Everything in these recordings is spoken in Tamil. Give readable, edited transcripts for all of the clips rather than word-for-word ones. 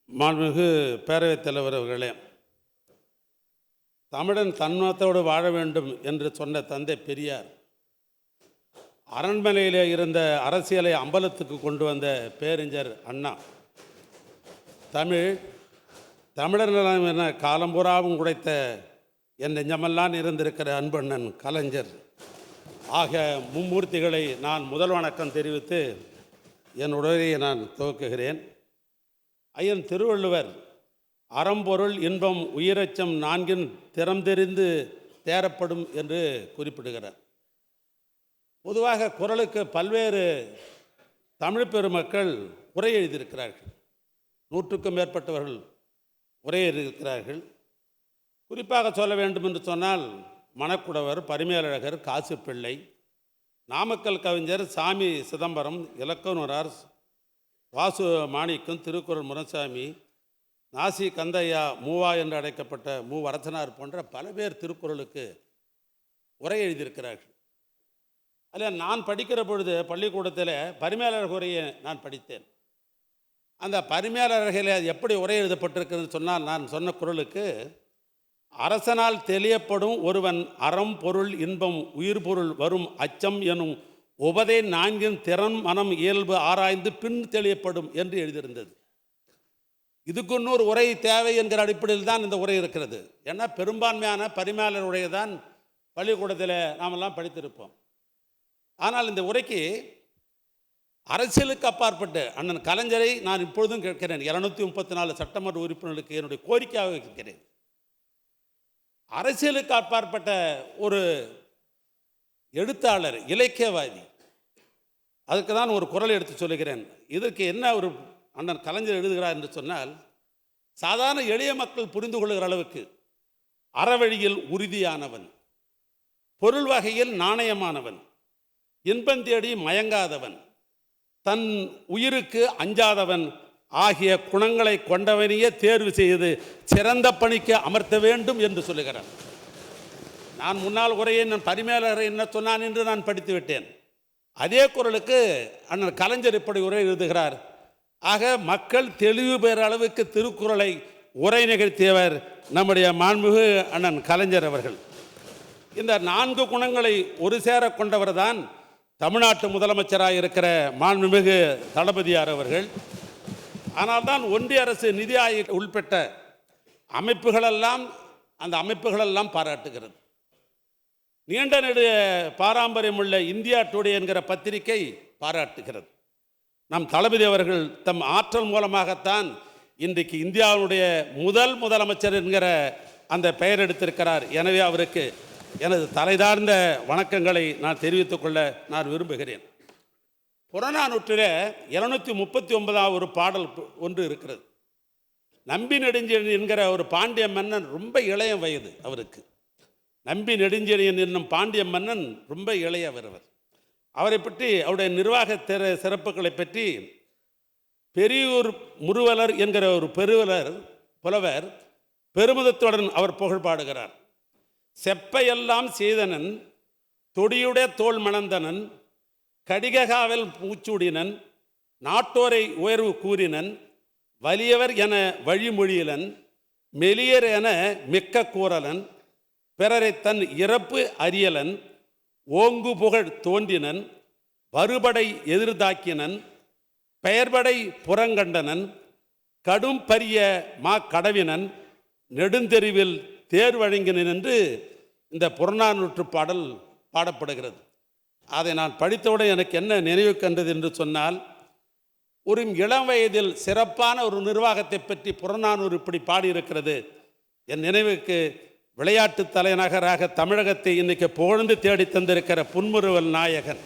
மாண்புமிகு பேரவைத் தலைவர் அவர்களே, தமிழன் தன்மத்தோடு வாழ வேண்டும் என்று சொன்ன தந்தை பெரியார் அரண்மனையிலே இருந்த அரசியலை அம்பலத்துக்கு கொண்டு வந்த பேரறிஞர் அண்ணா, தமிழர் நலம் என காலம்புறாவும் உடைத்த என் நெஞ்சமெல்லாம் இருந்திருக்கிற அன்பண்ணன் கலைஞர் ஆக மும்மூர்த்திகளை நான் முதல் வணக்கம் தெரிவித்து என் உரையை நான் துவக்குகிறேன். ஐயன் திருவள்ளுவர் அறம்பொருள் இன்பம் உயிரச்சம் நான்கின் திறம் தெரிந்து தேரப்படும் என்று குறிப்பிடுகிறார். பொதுவாக குறளுக்கு பல்வேறு தமிழ் பெருமக்கள் உரை எழுதியிருக்கிறார்கள். 100க்கும் மேற்பட்டவர்கள் உரை எழுதியிருக்கிறார்கள். குறிப்பாக சொல்ல வேண்டும் என்று சொன்னால் மணக்குடவர், பரிமேலழகர், காசுப்பிள்ளை, நாமக்கல் கவிஞர் சாமி சிதம்பரம், இலக்கணரார் வாசு மாணிக்கம், திருக்குறள் முரசாமி, நாசி கந்தையா, மூவா என்று அழைக்கப்பட்ட மூவரசனார் போன்ற பல பேர் திருக்குறளுக்கு உரை எழுதியிருக்கிறார்கள். அதில் நான் படிக்கிற பொழுது பள்ளிக்கூடத்தில் பரிமேலழகர் உரையை நான் படித்தேன். அந்த பரிமேலழகில் எப்படி உரை எழுதப்பட்டிருக்குன்னு சொன்னால், நான் சொன்ன குறளுக்கு, அரசனால் தெளியப்படும் ஒருவன் அறம் பொருள் இன்பம் உயிர் பொருள் வரும் அச்சம் எனும் உபதை நான்கின் திறன் மனம் இயல்பு ஆராய்ந்து பின் தெளியப்படும் என்று எழுதியிருந்தது. இதுக்கு இன்னொரு உரை தேவை என்கிற அடிப்படையில் தான் இந்த உரை இருக்கிறது. ஏன்னா பெரும்பான்மையான பரிமேலழகர் உரையை தான் பள்ளிக்கூடத்தில் நாமெல்லாம் படித்திருப்போம். ஆனால் இந்த உரைக்கு அரசியலுக்கு அப்பாற்பட்டு அண்ணன் கலைஞரை நான் இப்பொழுதும் கேட்கிறேன். 234 சட்டமன்ற உறுப்பினர்களுக்கு என்னுடைய கோரிக்கையாக கேட்கிறேன். அரசியலுக்கு அப்பாற்பட்ட ஒரு எழுத்தாளர், இலக்கியவாதி, அதுக்கு தான் ஒரு குறள் எடுத்து சொல்லுகிறேன். இதற்கு என்ன ஒரு அண்ணன் கலைஞர் எழுதுகிறார் என்று சொன்னால், சாதாரண எளிய மக்கள் புரிந்து கொள்கிற அளவுக்கு அறவழியில் உறுதியானவன், பொருள் வகையில் நாணயமானவன், இன்பம் தேடி மயங்காதவன், தன் உயிருக்கு அஞ்சாதவன் ஆகிய குணங்களை கொண்டவனையே தேர்வு செய்து சிறந்த பணிக்கு அமர்த்த வேண்டும் என்று சொல்லுகிறார். நான் முன்னாள் உரையை நான் பரிமேலழகர் என்ன சொன்னான் என்று நான் படித்து விட்டேன். அதே குறளுக்கு அண்ணன் கலைஞர் இப்படி உரை எழுதுகிறார். ஆக மக்கள் தெளிவு பெற அளவுக்கு திருக்குறளை உரை நிகழ்த்தியவர் நம்முடைய மாண்புமிகு அண்ணன் கலைஞர் அவர்கள். இந்த 4 குணங்களை ஒரு சேர கொண்டவர் தான் தமிழ்நாட்டு முதலமைச்சராக இருக்கிற மாண்புமிகு தளபதியார் அவர்கள். ஆனால் தான் ஒன்றிய அரசு நிதி ஆயோக் உள்பட்ட அந்த அமைப்புகளெல்லாம் பாராட்டுகிறது. நீண்ட நெடு பாரம்பரியம் உள்ள இந்தியா டுடே என்கிற பத்திரிகை பாராட்டுகிறது. நம் தளபதி அவர்கள் தம் ஆற்றல் மூலமாகத்தான் இன்றைக்கு இந்தியாவுடைய முதலமைச்சர் என்கிற அந்த பெயர் எடுத்திருக்கிறார். எனவே அவருக்கு எனது தலைதார்ந்த வணக்கங்களை நான் தெரிவித்துக் கொள்ள நான் விரும்புகிறேன். புறநானூற்றில் 239 ஒரு பாடல் ஒன்று இருக்கிறது. நம்பி நெடுஞ்செழியன் என்கிற ஒரு பாண்டிய மன்னன், ரொம்ப இளைய வயது அவருக்கு. நம்பி நெடுஞ்செழியன் என்னும் பாண்டிய மன்னன் ரொம்ப இளையவர். அவரை பற்றி, அவருடைய நிர்வாக சிறப்புகளை பற்றி பெரியூர் முருவலர் என்கிற ஒரு புலவர் பெருமிதத்துடன் அவர் புகழ்பாடுகிறார். செப்பையெல்லாம் செய்தனன், தொடியுடைய தோல் மணந்தனன், கடிகாவல் பூச்சூடினன், நாட்டோரை உயர்வு கூறினன், வலியவர் என வழிமொழியிலன், மெலியர் என மிக்க கூறலன், பிறரை தன் இறப்பு அறியலன், ஓங்கு புகழ் தோன்றினன், வருபடை எதிர்தாக்கினன், பெயர்படை புறங்கண்டனன், கடும் பரிய மா கடவினன், நெடுந்தெருவில் தேர் வழங்கினன் என்று இந்த புறநானூற்று பாடல் பாடப்படுகிறது. அதை நான் படித்தவுடன் எனக்கு என்ன நினைவு கண்டது என்று சொன்னால், ஒரு இளம் வயதில் சிறப்பான ஒரு நிர்வாகத்தை பற்றி புறநானூறு இப்படி பாடியிருக்கிறது. என் நினைவுக்கு விளையாட்டு தலைநகராக தமிழகத்தை இன்றைக்கு புகழ்ந்து தேடி தந்திருக்கிற புன்முறுவல் நாயகன்,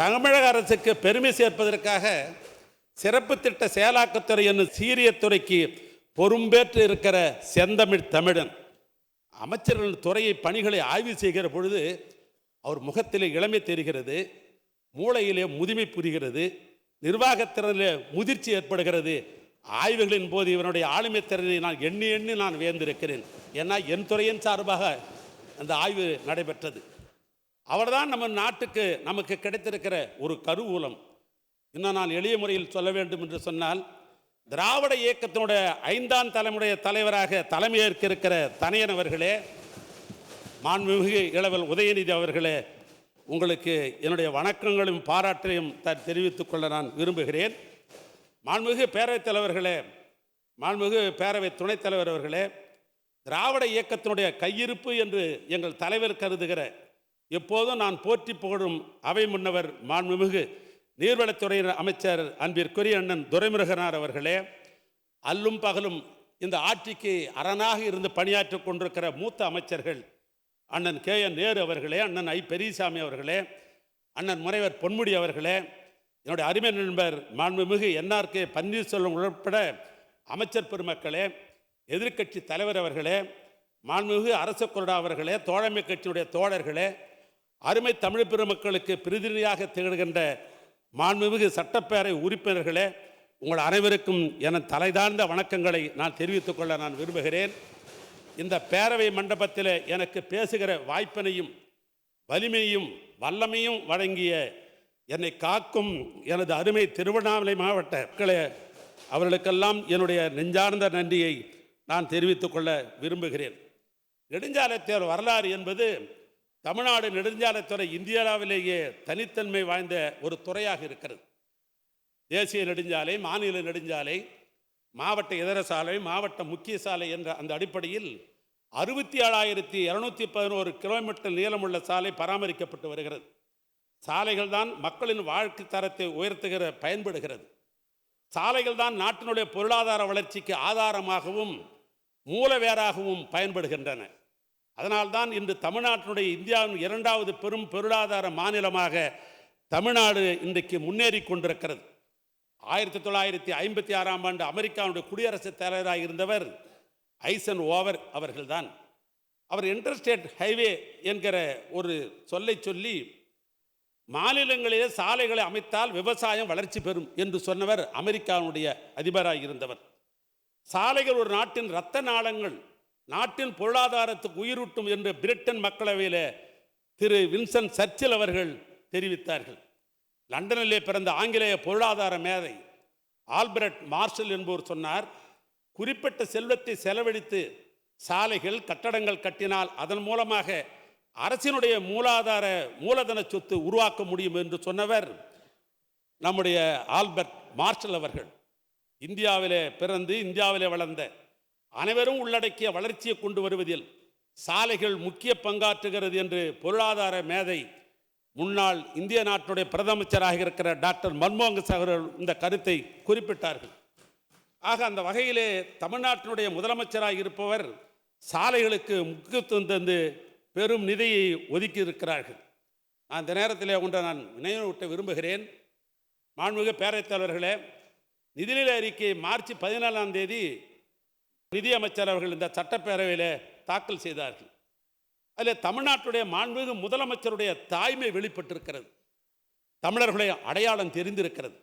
தமிழக அரசுக்கு பெருமை சேர்ப்பதற்காக சிறப்பு திட்ட செயலாக்கத்துறை என்னும் சீரிய துறைக்கு பொறும்பேற்று இருக்கிற செந்தமிழ் தமிழன் அமைச்சர்கள் துறையை பணிகளை ஆய்வு செய்கிற பொழுது அவர் முகத்திலே இளமை தெரிகிறது, மூளையிலே முதுமை புரிகிறது, நிர்வாகத்திறனிலே முதிர்ச்சி ஏற்படுகிறது. ஆய்வுகளின் போது இவனுடைய ஆளுமை திறனை நான் எண்ணி நான் வியந்திருக்கிறேன். ஏன்னா என் துறையின் சார்பாக அந்த ஆய்வு நடைபெற்றது. அவர்தான் நம்ம நாட்டுக்கு நமக்கு கிடைத்திருக்கிற ஒரு கருவூலம். இன்னும் நான் எளிய முறையில் சொல்ல வேண்டும் என்று சொன்னால், திராவிட இயக்கத்தினுடைய 5ஆம் தலைமுறை தலைவராக தலைமையேற்க இருக்கிற தனையன் அவர்களே, மாண்புமிகு இளவல் உதயநிதி அவர்களே, உங்களுக்கு என்னுடைய வணக்கங்களும் பாராட்டையும் தெரிவித்துக் கொள்ள நான் விரும்புகிறேன். மாண்புமிகு பேரவைத் தலைவர்களே, மாண்புமிகு பேரவை துணைத் தலைவர் அவர்களே, திராவிட இயக்கத்தினுடைய கையிருப்பு என்று எங்கள் தலைவர் கருதுகிற, எப்போதும் நான் போற்றி புகழும் அவை முன்னவர் மாண்புமிகு நீர்வளத்துறை அமைச்சர் அன்பிற்குரிய அண்ணன் துரைமுருகனார் அவர்களே, அல்லும் பகலும் இந்த ஆட்சிக்கு அரணாக இருந்து பணியாற்றிக் கொண்டிருக்கிற மூத்த அமைச்சர்கள் அண்ணன் KN நேரு அவர்களே, அண்ணன் I பெரியசாமி அவர்களே, அண்ணன் முனைவர் பொன்முடி அவர்களே, என்னுடைய அருமை நண்பர் மாண்புமிகு NRK பன்னீர்செல்வம் உட்பட அமைச்சர் பெருமக்களே, எதிர்க்கட்சி தலைவர் அவர்களே, மாண்புமிகு அரசு கொறடா அவர்களே, தோழமை கட்சியினுடைய தோழர்களே, அருமை தமிழ் பெருமக்களுக்கு பிரதிநிதியாக திகழ்கின்ற மாண்புமிகு சட்டப்பேரவை உறுப்பினர்களே, உங்கள் அனைவருக்கும் என தலைதார்ந்த வணக்கங்களை நான் தெரிவித்துக் கொள்ள நான் விரும்புகிறேன். இந்த பேரவை மண்டபத்தில் எனக்கு பேசுகிற வாய்ப்பினையும் வலிமையும் வல்லமையும் வழங்கிய என்னை காக்கும் எனது அருமை திருவண்ணாமலை மாவட்ட மக்களே, அவர்களுக்கெல்லாம் என்னுடைய நெஞ்சார்ந்த நன்றியை நான் தெரிவித்துக் கொள்ள விரும்புகிறேன். நெடுஞ்சாலைத்துறை வரலாறு என்பது தமிழ்நாடு நெடுஞ்சாலைத்துறை இந்தியாவிலேயே தனித்தன்மை வாய்ந்த ஒரு துறையாக இருக்கிறது. தேசிய நெடுஞ்சாலை, மாநில நெடுஞ்சாலை, மாவட்ட இதர சாலை, மாவட்ட முக்கிய சாலை என்ற அந்த அடிப்படையில் 67,211 கிலோமீட்டர் நீளமுள்ள சாலை பராமரிக்கப்பட்டு வருகிறது. சாலைகள் தான் மக்களின் வாழ்க்கை தரத்தை உயர்த்துகிற பயன்படுகிறது. சாலைகள் தான் நாட்டினுடைய பொருளாதார வளர்ச்சிக்கு ஆதாரமாகவும் மூலவேராகவும் பயன்படுகின்றன. அதனால்தான் இன்று தமிழ்நாட்டினுடைய இந்தியாவின் 2வது பெரும் பொருளாதார மாநிலமாக தமிழ்நாடு இன்றைக்கு முன்னேறி கொண்டிருக்கிறது. 1956ஆம் ஆண்டு அமெரிக்காவுடைய குடியரசுத் தலைவராக இருந்தவர் ஐசன்ஹோவர் அவர்கள்தான். அவர் இன்டர்ஸ்டேட் ஹைவே என்கிற ஒரு சொல்லை சொல்லி மாநிலங்களிலே சாலைகளை அமைத்தால் விவசாயம் வளர்ச்சி பெறும் என்று சொன்னவர் அமெரிக்காவுடைய அதிபராக இருந்தவர். சாலைகள் ஒரு நாட்டின் இரத்த நாளங்கள், நாட்டின் பொருளாதாரத்துக்கு உயிரூட்டும் என்று பிரிட்டன் மக்களவையில் திரு வின்சன் சர்ச்சில் அவர்கள் தெரிவித்தார்கள். லண்டனிலே பிறந்த ஆங்கிலேய பொருளாதார மேதை ஆல்பர்ட் மார்ஷல் என்பவர் சொன்னார், குறிப்பிட்ட செல்வத்தை செலவழித்து சாலைகள் கட்டடங்கள் கட்டினால் அதன் மூலமாக அரசினுடைய மூலதன சொத்து உருவாக்க முடியும் என்று சொன்னவர் நம்முடைய ஆல்பர்ட் மார்ஷல் அவர்கள். இந்தியாவிலே பிறந்து இந்தியாவிலே வளர்ந்த அனைவரும் உள்ளடக்கிய வளர்ச்சியை கொண்டு வருவதில் சாலைகள் முக்கிய பங்காற்றுகிறது என்று பொருளாதார மேதை முன்னாள் இந்திய நாட்டுடைய பிரதமராக இருக்கிற டாக்டர் மன்மோகன் சிங் அவர்கள் இந்த கருத்தை குறிப்பிட்டார்கள். ஆக அந்த வகையிலே தமிழ்நாட்டினுடைய முதலமைச்சராக இருப்பவர் சாலைகளுக்கு முக்கியத்துவம் தந்து பெரும் நிதியை ஒதுக்கி இருக்கிறார்கள். நான் இந்த நேரத்தில் ஒன்றை நான் நினைவூட்ட விரும்புகிறேன். மாண்புமிகு பேரவைத் தலைவர்களே, நிதிநிலை அறிக்கை மார்ச் 14ஆம் தேதி நிதியமைச்சர் அவர்கள் இந்த சட்டப்பேரவையில் தாக்கல் செய்தார்கள். அதில் தமிழ்நாட்டுடைய மாண்புமிகு முதலமைச்சருடைய தாய்மை வெளிப்பட்டிருக்கிறது. தமிழர்களுடைய அடையாளம் தெரிந்திருக்கிறது.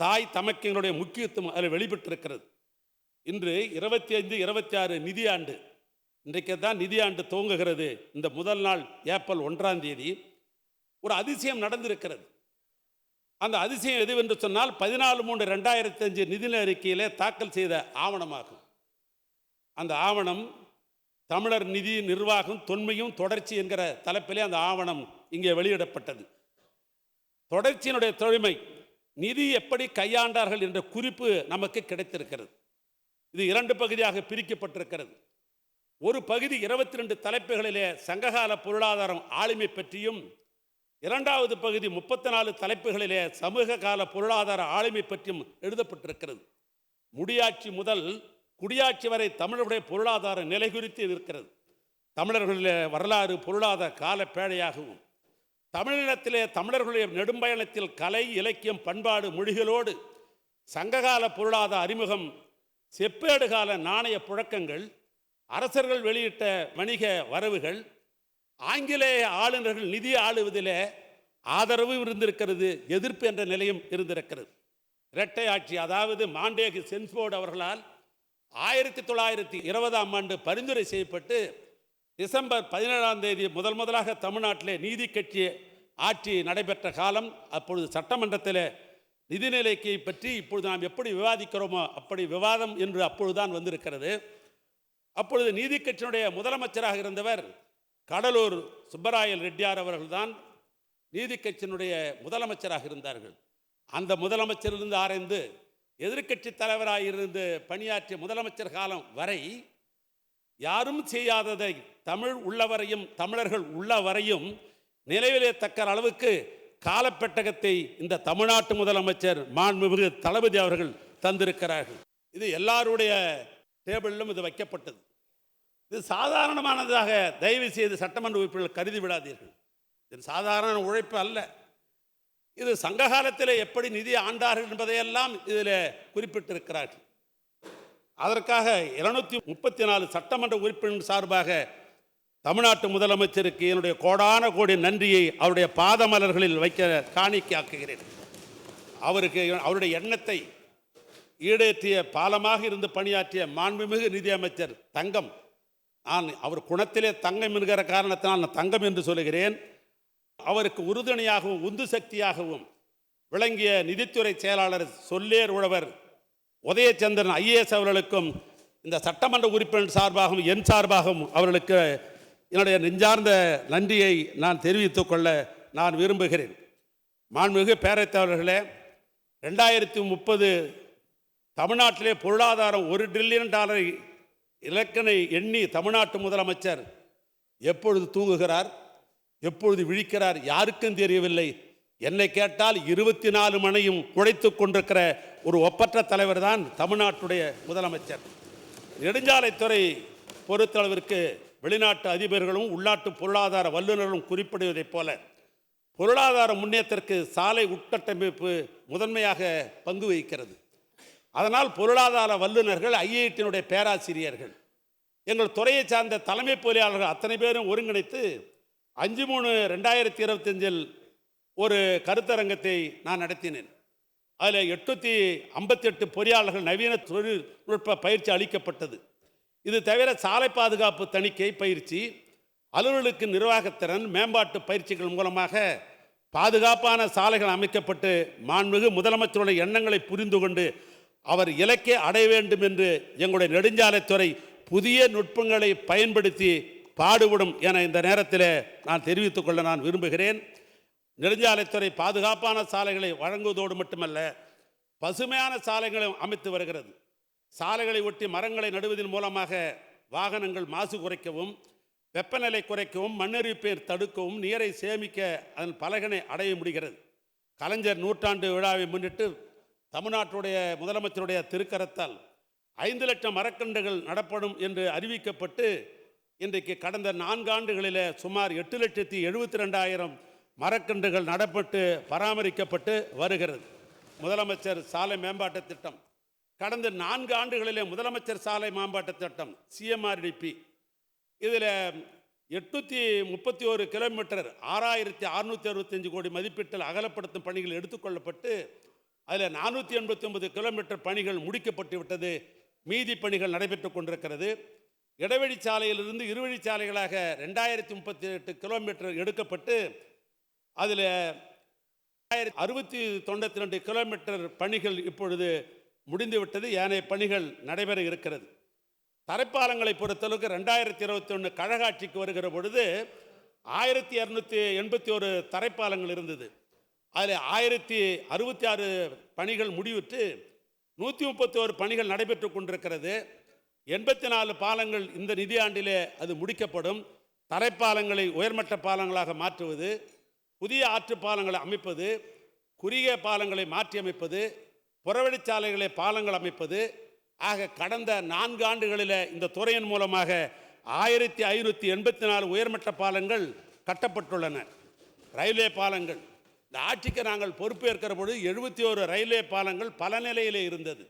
தாய் தமக்கையினுடைய முக்கியத்துவம் அதில் வெளிப்பட்டிருக்கிறது. இன்று 25-26 நிதியாண்டு, இன்றைக்கு தான் நிதியாண்டு துவங்குகிறது. இந்த முதல் நாள் ஏப்ரல் 1ஆம் தேதி ஒரு அதிசயம் நடந்திருக்கிறது. அந்த அதிசயம் எதுவென்று சொன்னால் 14/3/2005 நிதிநிலை அறிக்கையிலே தாக்கல் செய்த ஆவணமாகும். அந்த ஆவணம் தமிழர் நிதி நிர்வாகம் தொன்மையும் தொடர்ச்சி என்கிற தலைப்பிலே அந்த ஆவணம் இங்கே வெளியிடப்பட்டது. தொடர்ச்சியினுடைய தொழிமை, நிதி எப்படி கையாண்டார்கள் என்ற குறிப்பு நமக்கு கிடைத்திருக்கிறது. இது 2 பகுதியாக பிரிக்கப்பட்டிருக்கிறது. ஒரு பகுதி 22 தலைப்புகளிலே சங்ககால பொருளாதாரம் ஆளுமை பற்றியும், 2வது பகுதி 34 தலைப்புகளிலே சமூக கால பொருளாதார ஆளுமை பற்றியும் எழுதப்பட்டிருக்கிறது. முடியாட்சி முதல் குடியாட்சி வரை தமிழர்களுடைய பொருளாதார நிலை குறித்து இருக்கிறது. தமிழர்களுடைய வரலாறு பொருளாதார கால பேழையாகவும், தமிழினத்திலே தமிழர்களுடைய நெடும்பயணத்தில் கலை இலக்கியம் பண்பாடு மொழிகளோடு சங்ககால பொருளாதார அறிமுகம், செப்பேடு கால நாணய புழக்கங்கள், அரசர்கள் வெளியிட்ட வணிக வரவுகள், ஆங்கிலேய ஆளுநர்கள் நிதி ஆளுவதில் ஆதரவு இருந்திருக்கிறது, எதிர்ப்பு என்ற நிலையும் இருந்திருக்கிறது. இரட்டை ஆட்சி, அதாவது மாண்டேகு சென்ஸ்போர்டு அவர்களால் 1920ஆம் ஆண்டு பரிந்துரை செய்யப்பட்டு டிசம்பர் 17ஆம் தேதி முதலாக தமிழ்நாட்டிலே நீதி கட்சி ஆட்சி நடைபெற்ற காலம். அப்பொழுது சட்டமன்றத்தில் நிதிநிலைக்கை பற்றி இப்பொழுது நாம் எப்படி விவாதிக்கிறோமோ அப்படி விவாதம் என்று அப்பொழுதுதான் வந்திருக்கிறது. அப்பொழுது நீதி கட்சியினுடைய முதலமைச்சராக இருந்தவர் கடலூர் சுப்பராயல் ரெட்டியார் அவர்கள்தான் நீதி கட்சியினுடைய முதலமைச்சராக இருந்தார்கள். அந்த முதலமைச்சரிலிருந்து ஆராய்ந்து எதிர்க்கட்சி தலைவராக இருந்து பணியாற்றிய முதலமைச்சர் காலம் வரை யாரும் செய்யாததை தமிழ் உள்ளவரையும் தமிழர்கள் உள்ளவரையும் நினைவிலே தக்க அளவுக்கு காலப்பெட்டகத்தை இந்த தமிழ்நாட்டு முதலமைச்சர் மாண்புமிகு தளபதி அவர்கள் தந்திருக்கிறார்கள். இது எல்லாருடைய டேபிளிலும் இது வைக்கப்பட்டது. இது சாதாரணமானதாக தயவு செய்து சட்டமன்ற உறுப்பினர்கள் கருதி விடாதீர்கள். இது சாதாரண உழைப்பு அல்ல. இது சங்க காலத்தில் எப்படி நிதி ஆண்டார்கள் என்பதையெல்லாம் இதில் குறிப்பிட்டிருக்கிறார்கள். அதற்காக 234 சட்டமன்ற உறுப்பினர் சார்பாக தமிழ்நாட்டு முதலமைச்சருக்கு என்னுடைய கோடான கோடி நன்றியை அவருடைய பாதமலர்களில் வைக்க காணிக்கையாக்குகிறேன். அவருக்கு அவருடைய எண்ணத்தை ஈடேற்றிய பாலமாக இருந்து பணியாற்றிய மாண்புமிகு நிதியமைச்சர் தங்கம், நான் அவர் குணத்திலே தங்கம் என்கிற காரணத்தினால் நான் தங்கம் என்று சொல்லுகிறேன். அவருக்கு உறுதுணையாகவும் உந்து சக்தியாகவும் விளங்கிய நிதித்துறை செயலாளர் சொல்லேர் உழவர் உதயச்சந்திரன் ஐஏஎஸ் அவர்களுக்கும் இந்த சட்டமன்ற உறுப்பினர் சார்பாகவும் என் சார்பாகவும் அவர்களுக்கு என்னுடைய நெஞ்சார்ந்த நன்றியை நான் தெரிவித்துக் கொள்ள நான் விரும்புகிறேன். மாண்புமிகு பேரவைத் தலைவர்களே, 2030 தமிழ்நாட்டிலே பொருளாதாரம் $1 டிரில்லியன் இலக்கினை எண்ணி தமிழ்நாட்டு முதலமைச்சர் எப்பொழுது தூங்குகிறார், எப்பொழுது விழிக்கிறார் யாருக்கும் தெரியவில்லை. என்னை கேட்டால் 24 மணியும் உழைத்து கொண்டிருக்கிற ஒரு ஒப்பற்ற தலைவர் தான் தமிழ்நாட்டுடைய முதலமைச்சர். நெடுஞ்சாலைத்துறை பொறுத்தளவிற்கு வெளிநாட்டு அதிபர்களும் உள்நாட்டு பொருளாதார வல்லுநர்களும் குறிப்பிடுவதைப் போல பொருளாதார முன்னேற்றத்திற்கு சாலை உட்கட்டமைப்பு முதன்மையாக பங்கு வகிக்கிறது. அதனால் பொருளாதார வல்லுநர்கள், ஐஐடியினுடைய பேராசிரியர்கள், எங்கள் துறையை சார்ந்த தலைமை பொறியாளர்கள் அத்தனை பேரும் ஒருங்கிணைத்து 5/3/2025 ஒரு கருத்தரங்கத்தை நான் நடத்தினேன். அதில் 858 பொறியாளர்கள் நவீன தொழில்நுட்ப பயிற்சி அளிக்கப்பட்டது. இது தவிர சாலை பாதுகாப்பு தணிக்கை பயிற்சி, அலுவலர்களுக்கு நிர்வாகத்திறன் மேம்பாட்டு பயிற்சிகள் மூலமாக பாதுகாப்பான சாலைகள் அமைக்கப்பட்டு மாண்புமிகு முதலமைச்சருடைய எண்ணங்களை புரிந்து கொண்டு அவர் இலக்கை அடைய வேண்டும் என்று எங்களுடைய நெடுஞ்சாலைத்துறை புதிய நுட்பங்களை பயன்படுத்தி பாடுபடும் என இந்த நேரத்தில் நான் தெரிவித்துக் கொள்ள நான் விரும்புகிறேன். நெடுஞ்சாலைத்துறை பாதுகாப்பான சாலைகளை வழங்குவதோடு மட்டுமல்ல, பசுமையான சாலைகளை அமைத்து வருகிறது. சாலைகளை ஒட்டி மரங்களை நடுவதன் மூலமாக வாகனங்கள் மாசு குறைக்கவும், வெப்பநிலை குறைக்கவும், மண்ணெரிப்பை தடுக்கவும், நீரை சேமிக்க அதன் பலகனை அடைய முடிகிறது. கலைஞர் நூற்றாண்டு விழாவை முன்னிட்டு தமிழ்நாட்டுடைய முதலமைச்சருடைய திருக்கரத்தால் 5 லட்சம் மரக்கன்றுகள் நடப்படும் என்று அறிவிக்கப்பட்டு இன்றைக்கு கடந்த 4 ஆண்டுகளில் சுமார் 8,72,000 மரக்கன்றுகள் நடப்பட்டு பராமரிக்கப்பட்டு வருகிறது. முதலமைச்சர் சாலை மேம்பாட்டு திட்டம் கடந்த 4 ஆண்டுகளிலே முதலமைச்சர் சாலை மேம்பாட்டு திட்டம் CMRDP இதில் 831 கிலோமீட்டர் 6,665 கோடி மதிப்பீட்டில் அகலப்படுத்தும் பணிகள் எடுத்துக்கொள்ளப்பட்டு அதில் 489 கிலோமீட்டர் பணிகள் முடிக்கப்பட்டு விட்டது. மீதி பணிகள் நடைபெற்று கொண்டிருக்கிறது. இடைவெளி சாலையிலிருந்து இருவழிச்சாலைகளாக 2038 கிலோமீட்டர் எடுக்கப்பட்டு அதில் 692 கிலோமீட்டர் பணிகள் இப்பொழுது முடிந்துவிட்டது. ஏனைய பணிகள் நடைபெற இருக்கிறது. தரைப்பாலங்களை பொறுத்தளவுக்கு 2021 கழகாட்சிக்கு வருகிற பொழுது 1281 தரைப்பாலங்கள் இருந்தது. அதில் 1066 பணிகள் முடிவுற்று 131 பணிகள் நடைபெற்று கொண்டிருக்கிறது. 84 பாலங்கள் இந்த நிதியாண்டிலே அது முடிக்கப்படும். தரைப்பாலங்களை உயர்மட்ட பாலங்களாக மாற்றுவது, புதிய ஆற்று பாலங்களை அமைப்பது, குறுகிய பாலங்களை மாற்றி அமைப்பது, புறவழிச்சாலைகளை பாலங்கள் அமைப்பது ஆக கடந்த 4 ஆண்டுகளில் இந்த துறையின் மூலமாக 1584 உயர்மட்ட பாலங்கள் கட்டப்பட்டுள்ளன. ரயில்வே பாலங்கள் இந்த ஆட்சிக்கு நாங்கள் பொறுப்பேற்கிற பொழுது 71 ரயில்வே பாலங்கள் பல நிலையிலே இருந்தது.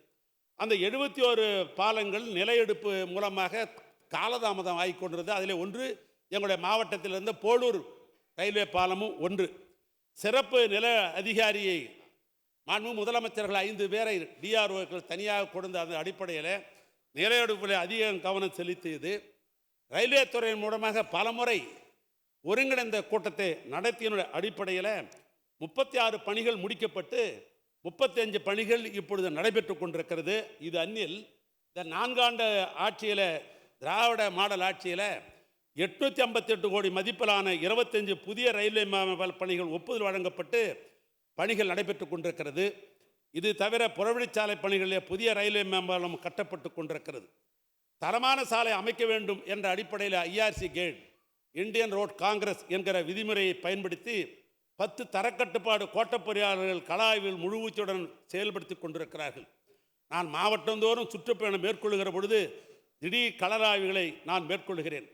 அந்த 71 பாலங்கள் நிலையெடுப்பு மூலமாக காலதாமதம் ஆகி கொண்டிருந்தது. அதில் ஒன்று எங்களுடைய மாவட்டத்திலிருந்து போலூர் ரயில்வே பாலமும் ஒன்று. சிறப்பு நில அதிகாரியை மாண்பு முதலமைச்சர்கள் 5 பேரை டிஆர்ஓக்கள் தனியாக கொடுத்த அந்த அடிப்படையில் நிலையெடுப்பில் அதிக கவனம் செலுத்தியது. ரயில்வே துறையின் மூலமாக பலமுறை ஒருங்கிணைந்த கூட்டத்தை நடத்திய அடிப்படையில் 36 பணிகள் முடிக்கப்பட்டு 35 பணிகள் இப்பொழுது நடைபெற்று கொண்டிருக்கிறது. இது அந்நில் இந்த 4 ஆண்டு ஆட்சியில், திராவிட மாடல் ஆட்சியில் 858 கோடி மதிப்பிலான 25 புதிய ரயில்வே மேம்பால பணிகள் ஒப்புதல் வழங்கப்பட்டு பணிகள் நடைபெற்று கொண்டிருக்கிறது. இது தவிர புறவழிச்சாலை பணிகளில் புதிய ரயில்வே மேம்பாலம் கட்டப்பட்டு கொண்டிருக்கிறது. தரமான சாலை அமைக்க வேண்டும் என்ற அடிப்படையில் IRC code, Indian Road Congress என்கிற விதிமுறையை பயன்படுத்தி 10 தரக்கட்டுப்பாடு கோட்டப் பொறியாளர்கள் கள ஆய்வில் முழுவூச்சுடன் செயல்படுத்தி கொண்டிருக்கிறார்கள். நான் மாவட்டந்தோறும் சுற்றுப்பயணம் மேற்கொள்ளுகிற பொழுது திடீர் கள ஆய்வுகளை நான் மேற்கொள்கிறேன்.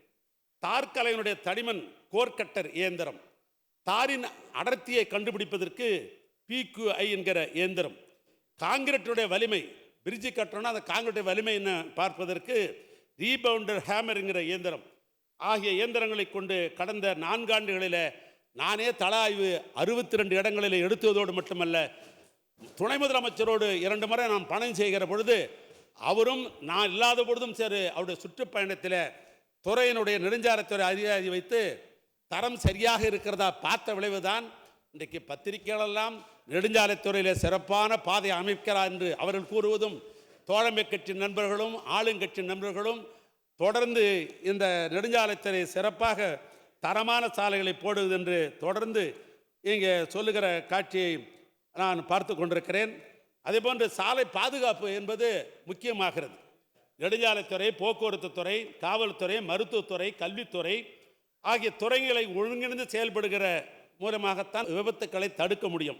தார்கலையினுடைய தடிமன் கோர்கட்டர் இயந்திரம், தாரின் அடர்த்தியை கண்டுபிடிப்பதற்கு PQI என்கிற இயந்திரம், காங்கிரீட்டுடைய வலிமை, பிரிட்ஜு கட்டணும்னா அந்த காங்கிரீட்டுடைய வலிமை என்ன பார்ப்பதற்கு ரீபவுண்டர் ஹேமர் என்கிற இயந்திரம் ஆகிய இயந்திரங்களை கொண்டு கடந்த 4 ஆண்டுகளில் நானே தள ஆய்வு 62 இடங்களில் எடுத்துவதோடு மட்டுமல்ல, துணை முதலமைச்சரோடு 2 முறை நான் பணம் செய்கிற பொழுது அவரும் நான் இல்லாத பொழுதும் சரி அவருடைய சுற்றுப்பயணத்தில் துறையினுடைய நெடுஞ்சாலைத்துறை அதிகாரி வைத்து தரம் சரியாக இருக்கிறதா பார்த்த விளைவுதான் இன்றைக்கு பத்திரிகைகளெல்லாம் நெடுஞ்சாலைத்துறையில் சிறப்பான பாதை அமைக்கிறார் என்று அவர்கள் கூறுவதும், தோழமை கட்சி நண்பர்களும் ஆளுங்கட்சி நண்பர்களும் தொடர்ந்து இந்த நெடுஞ்சாலைத்துறை சிறப்பாக தரமான சாலைகளை போடுவது என்று தொடர்ந்து இங்கே சொல்லுகிற காட்சியை நான் பார்த்து கொண்டிருக்கிறேன். அதேபோன்று சாலை பாதுகாப்பு என்பது முக்கியமாகிறது. நெடுஞ்சாலைத்துறை, போக்குவரத்து துறை, காவல்துறை, மருத்துவத்துறை, கல்வித்துறை ஆகிய துறைகளை ஒருங்கிணைந்து செயல்படுகிற மூலமாகத்தான் விபத்துக்களை தடுக்க முடியும்.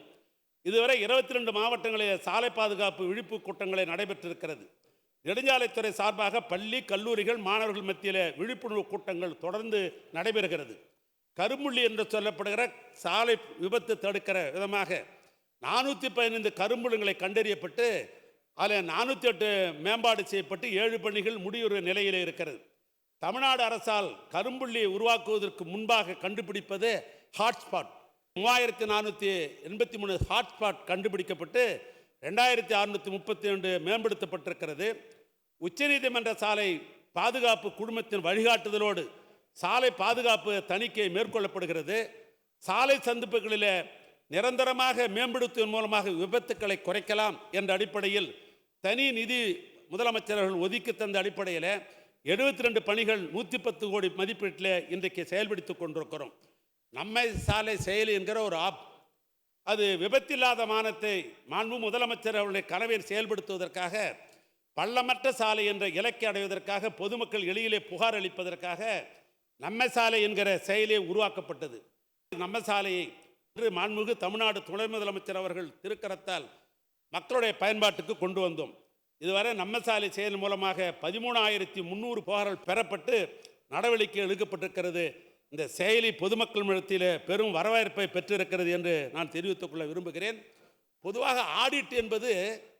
இதுவரை 22 மாவட்டங்களில் சாலை பாதுகாப்பு விழிப்பு கூட்டங்களை நடைபெற்றிருக்கிறது. நெடுஞ்சாலைத்துறை சார்பாக பள்ளி, கல்லூரிகள், மாணவர்கள் மத்தியில் விழிப்புணர்வு கூட்டங்கள் தொடர்ந்து நடைபெறுகிறது. கரும்புள்ளி என்று சொல்லப்படுகிற சாலை விபத்து தடுக்கிற விதமாக 415 கரும்புள்ளிகளை கண்டறியப்பட்டு அதில் 408 மேம்பாடு செய்யப்பட்டு 7 பணிகள் முடிவுற நிலையில் இருக்கிறது. தமிழ்நாடு அரசால் கரும்புள்ளி உருவாக்குவதற்கு முன்பாக கண்டுபிடிப்பது ஹாட்ஸ்பாட். 3483 ஹாட்ஸ்பாட் கண்டுபிடிக்கப்பட்டு 2632 மேம்படுத்தப்பட்டிருக்கிறது. உச்சநீதிமன்ற சாலை பாதுகாப்பு குழுமத்தின் வழிகாட்டுதலோடு சாலை பாதுகாப்பு தணிக்கை மேற்கொள்ளப்படுகிறது. சாலை சந்திப்புகளில் நிரந்தரமாக மேம்படுத்துவதன் மூலமாக விபத்துக்களை குறைக்கலாம் என்ற அடிப்படையில் தனி நிதி முதலமைச்சர்கள் ஒதுக்கி தந்த அடிப்படையில் 72 பணிகள் 110 கோடி மதிப்பீட்டில் இன்றைக்கு செயல்படுத்தி கொண்டிருக்கிறோம். நம்மை சாலை செயலி என்கிற ஒரு ஆப், அது விபத்தில்லாத மாநிலத்தை மாண்பு முதலமைச்சர் அவருடைய கனவை செயல்படுத்துவதற்காக பள்ளமற்ற சாலை என்ற இலக்கை அடைவதற்காக பொதுமக்கள் எளியிலே புகார் அளிப்பதற்காக நம்மை சாலை என்கிற செயலியை உருவாக்கப்பட்டது. நம்ம சாலையை இன்று மாண்புமிகு தமிழ்நாடு துணை முதலமைச்சர் அவர்கள் திருக்கரத்தால் மக்களுடைய பயன்பாட்டுக்கு கொண்டு வந்தோம். இதுவரை நம்ம சாலை செயல் மூலமாக 13,300 புகார்கள் பெறப்பட்டு நடவடிக்கை எடுக்கப்பட்டிருக்கிறது. இந்த செயலி பொதுமக்கள் இடத்தில் பெரும் வரவேற்பை பெற்றிருக்கிறது என்று நான் தெரிவித்துக் கொள்ள விரும்புகிறேன். பொதுவாக ஆடிட் என்பது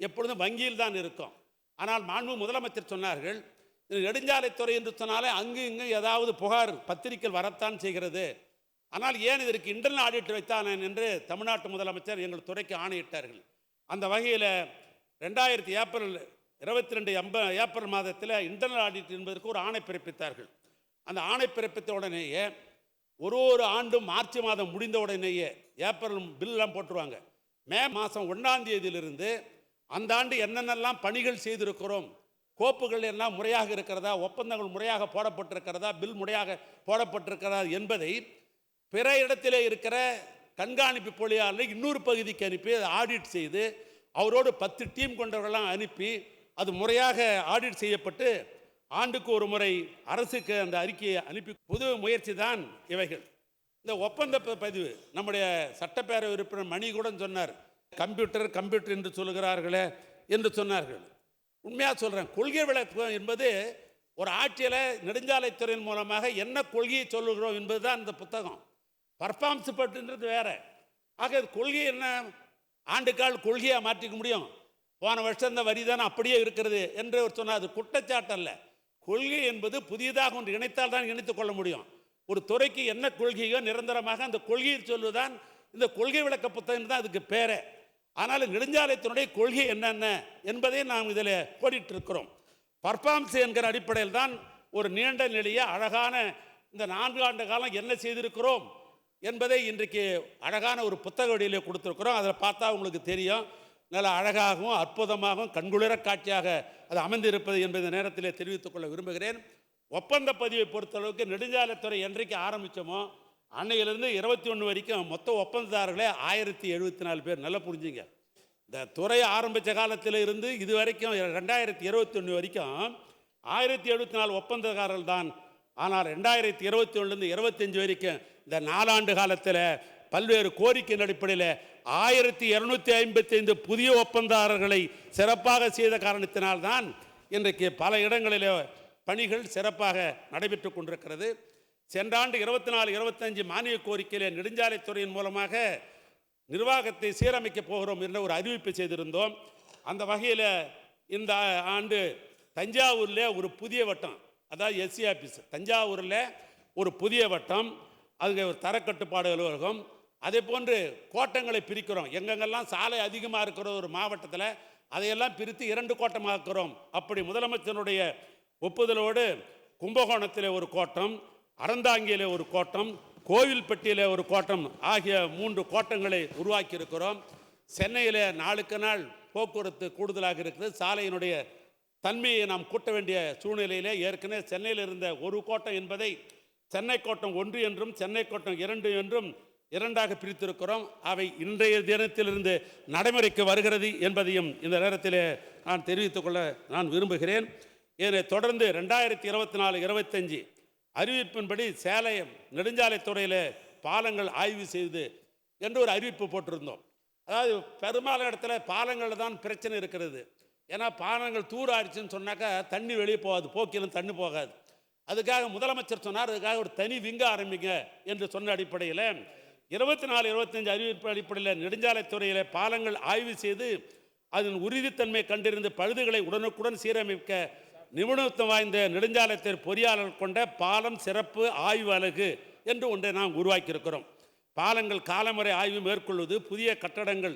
எப்பொழுதும் வங்கியில் தான் இருக்கும். ஆனால் மாண்பு முதலமைச்சர் சொன்னார்கள், நெடுஞ்சாலைத்துறை என்று சொன்னாலே அங்கு இங்கு ஏதாவது புகார் பத்திரிகை வரத்தான் செய்கிறது. ஆனால் ஏன் இதற்கு இன்டர்னல் ஆடிட் வைத்தான் என்று தமிழ்நாட்டு முதலமைச்சர் எங்கள் துறைக்கு ஆணையிட்டார்கள். அந்த வகையில் 2000 ஏப்ரல் 22 ஏப்ரல் மாதத்தில் இன்டர்னல் ஆடிட் என்பதற்கு ஒரு ஆணை பிறப்பித்தார்கள். அந்த ஆணை பிறப்பித்த உடனேயே ஒரு ஆண்டும் மார்ச் மாதம் முடிந்த உடனேயே ஏப்ரல் பில்லாம் போட்டுருவாங்க. மே மாதம் 1ஆம் தேதியிலிருந்து அந்த ஆண்டு என்னென்னலாம் பணிகள் செய்திருக்கிறோம், கோப்புகள் எல்லாம் முறையாக இருக்கிறதா, ஒப்பந்தங்கள் முறையாக போடப்பட்டிருக்கிறதா, பில் முறையாக போடப்பட்டிருக்கிறதா என்பதை பிற இடத்திலே இருக்கிற கண்காணிப்பு பொறியாளரை இன்னொரு பகுதிக்கு அனுப்பி அதை ஆடிட் செய்து அவரோடு 10 டீம் கொண்டவர்களாம் அனுப்பி அது முறையாக ஆடிட் செய்யப்பட்டு ஆண்டுக்கு ஒரு முறை அரசுக்கு அந்த அறிக்கையை அனுப்பி புது முயற்சி தான் இவைகள். இந்த ஒப்பந்த பதிவு நம்முடைய சட்டப்பேரவை உறுப்பினர் மணி கூட சொன்னார், கம்ப்யூட்டர் என்று சொல்லுகிறார்களே என்று சொன்னார்கள். உண்மையாக சொல்கிறேன், கொள்கை விளக்கம் என்பது ஒரு ஆட்சியில் நெடுஞ்சாலைத்துறையின் மூலமாக என்ன கொள்கையை சொல்லுகிறோம் என்பது தான் இந்த புத்தகம். பர்ஃபார்மன்ஸ் பட்டுன்றது வேற. ஆக கொள்கை என்ன, ஆண்டுக்கால் கொள்கையாக மாற்றிக்க முடியும். போன வருஷம் இந்த வரி தானே அப்படியே இருக்கிறது என்று சொன்னால் அது குற்றச்சாட்டு அல்ல. கொள்கை என்பது புதியதாக ஒன்று இணைத்தால் தான் இணைத்துக் கொள்ள முடியும். ஒரு துறைக்கு என்ன கொள்கையோ நிரந்தரமாக அந்த கொள்கையை சொல்வதுதான் இந்த கொள்கை விளக்க புத்தகம் தான் அதுக்கு பேரே. ஆனால் நெடுஞ்சாலைத்தினுடைய கொள்கை என்னென்ன என்பதை நாம் இதில் போடிட்டு இருக்கிறோம். பர்ஃபார்மன்ஸ் என்கிற அடிப்படையில் தான் ஒரு நீண்ட நெடிய அழகான இந்த 4 ஆண்டு காலம் என்ன செய்திருக்கிறோம் என்பதை இன்றைக்கு அழகான ஒரு புத்தக வடிவிலே கொடுத்துருக்குறோம். அதில் பார்த்தா உங்களுக்கு தெரியும். நல்ல அழகாகவும் அற்புதமாகவும் கண்குளிர காட்சியாக அது அமைந்திருப்பது என்பதை நேரத்திலே தெரிவித்துக் கொள்ள விரும்புகிறேன். ஒப்பந்த பதிவை பொறுத்தளவுக்கு நெடுஞ்சாலைத்துறை என்றைக்கு ஆரம்பித்தோமோ அன்னையிலிருந்து 21 வரைக்கும் மொத்த ஒப்பந்ததாரர்களே 1074 பேர். நல்லா புரிஞ்சுங்க, இந்த துறை ஆரம்பித்த காலத்தில் இருந்து இது வரைக்கும் 2021 வரைக்கும் 1074 ஒப்பந்தக்காரர்கள் தான். ஆனால் 2021லேருந்து 25 வரைக்கும் இந்த 4 ஆண்டு காலத்தில் பல்வேறு கோரிக்கையின் அடிப்படையில் 1255 புதிய ஒப்பந்ததாரர்களை சிறப்பாக செய்த காரணத்தினால்தான் இன்றைக்கு பல இடங்களில் பணிகள் சிறப்பாக நடைபெற்று கொண்டிருக்கிறது. சென்ற ஆண்டு 24-25 மானிய கோரிக்கையில் நெடுஞ்சாலைத்துறையின் மூலமாக நிர்வாகத்தை சீரமைக்கப் போகிறோம் என்ற ஒரு அறிவிப்பை செய்திருந்தோம். அந்த வகையில் இந்த ஆண்டு தஞ்சாவூரில் ஒரு புதிய வட்டம், அதாவது எஸ்சி ஆஃபீஸ் தஞ்சாவூரில் ஒரு புதிய வட்டம், அதுக்கு ஒரு தரக்கட்டுப்பாடு அலுவலகம், அதே போன்று கோட்டங்களை பிரிக்கிறோம். எங்கெங்கெல்லாம் சாலை அதிகமாக இருக்கிற ஒரு மாவட்டத்தில் அதையெல்லாம் பிரித்து 2 கோட்டமாக்குறோம். அப்படி முதலமைச்சருடைய ஒப்புதலோடு கும்பகோணத்தில் ஒரு கோட்டம், அறந்தாங்கியில் ஒரு கோட்டம், கோவில்பட்டியில் ஒரு கோட்டம் ஆகிய 3 கோட்டங்களை உருவாக்கி இருக்கிறோம். சென்னையில் நாளுக்கு நாள் போக்குவரத்து கூடுதலாக இருக்கிறது. சாலையினுடைய தன்மையை நாம் கூட்ட வேண்டிய சூழ்நிலையிலே ஏற்கனவே சென்னையில் இருந்த ஒரு கோட்டம் என்பதை சென்னை கோட்டம் 1 என்றும் சென்னை கோட்டம் 2 என்றும் 2ஆக பிரித்திருக்கிறோம். அவை இன்றைய தினத்திலிருந்து நடைமுறைக்கு வருகிறது என்பதையும் இந்த நேரத்தில் நான் தெரிவித்துக் கொள்ள நான் விரும்புகிறேன். இதனை தொடர்ந்து 2024-25 அறிவிப்பின்படி சேலம் நெடுஞ்சாலைத்துறையில் பாலங்கள் ஆய்வு செய்து என்று ஒரு அறிவிப்பு போட்டிருந்தோம். அதாவது பெரும்பாலான இடத்துல பாலங்கள் தான் பிரச்சனை இருக்கிறது. ஏன்னா பாலங்கள் தூராடிச்சுன்னு சொன்னாக்கா தண்ணி வெளியே போகாது, போக்கிலும் தண்ணி போகாது. அதுக்காக முதலமைச்சர் சொன்னார், அதுக்காக ஒரு தனி விங்க ஆரம்பிங்க என்று சொன்ன அடிப்படையில் 24-25 அறிவிப்பு அடிப்படையில் நெடுஞ்சாலைத்துறையில் பாலங்கள் ஆய்வு செய்து அதன் உறுதித்தன்மை கண்டிருந்து பழுதுகளை உடனுக்குடன் சீரமைக்க நிபுணத்துவம் வாய்ந்த நெடுஞ்சாலைத்துறை பொறியாளர் கொண்ட பாலம் சிறப்பு ஆய்வு அலகு என்று ஒன்றை நாம் உருவாக்கியிருக்கிறோம். பாலங்கள் காலமுறை ஆய்வு மேற்கொள்வது, புதிய கட்டடங்கள்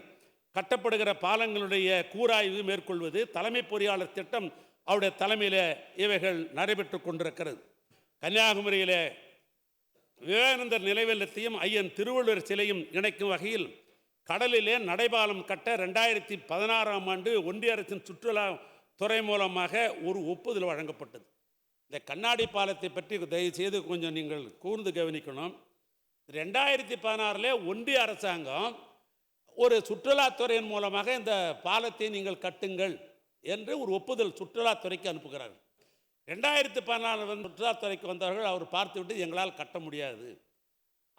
கட்டப்படுகிற பாலங்களுடைய கூராய்வு மேற்கொள்வது, தலைமை பொறியாளர் திட்டம் அவருடைய தலைமையில் இவைகள் நடைபெற்று கொண்டிருக்கிறது. கன்னியாகுமரியில் விவேகானந்தர் நினைவில்லத்தையும் ஐயன் திருவள்ளுவர் சிலையும் இணைக்கும் வகையில் கடலிலே நடைபாலம் கட்ட 2016ஆம் ஆண்டு ஒன்றிய அரசின் சுற்றுலா துறை மூலமாக ஒரு ஒப்புதல் வழங்கப்பட்டது. இந்த கண்ணாடி பாலத்தை பற்றி தயவு செய்து கொஞ்சம் நீங்கள் கூர்ந்து கவனிக்கணும். 2016 ஒன்றிய அரசாங்கம் ஒரு சுற்றுலாத்துறையின் மூலமாக இந்த பாலத்தை நீங்கள் கட்டுங்கள் என்று ஒரு ஒப்புதல் சுற்றுலாத்துறைக்கு அனுப்புகிறார்கள். 2014 சுற்றுலாத்துறைக்கு வந்தவர்கள் அவர் பார்த்துவிட்டு எங்களால் கட்ட முடியாது.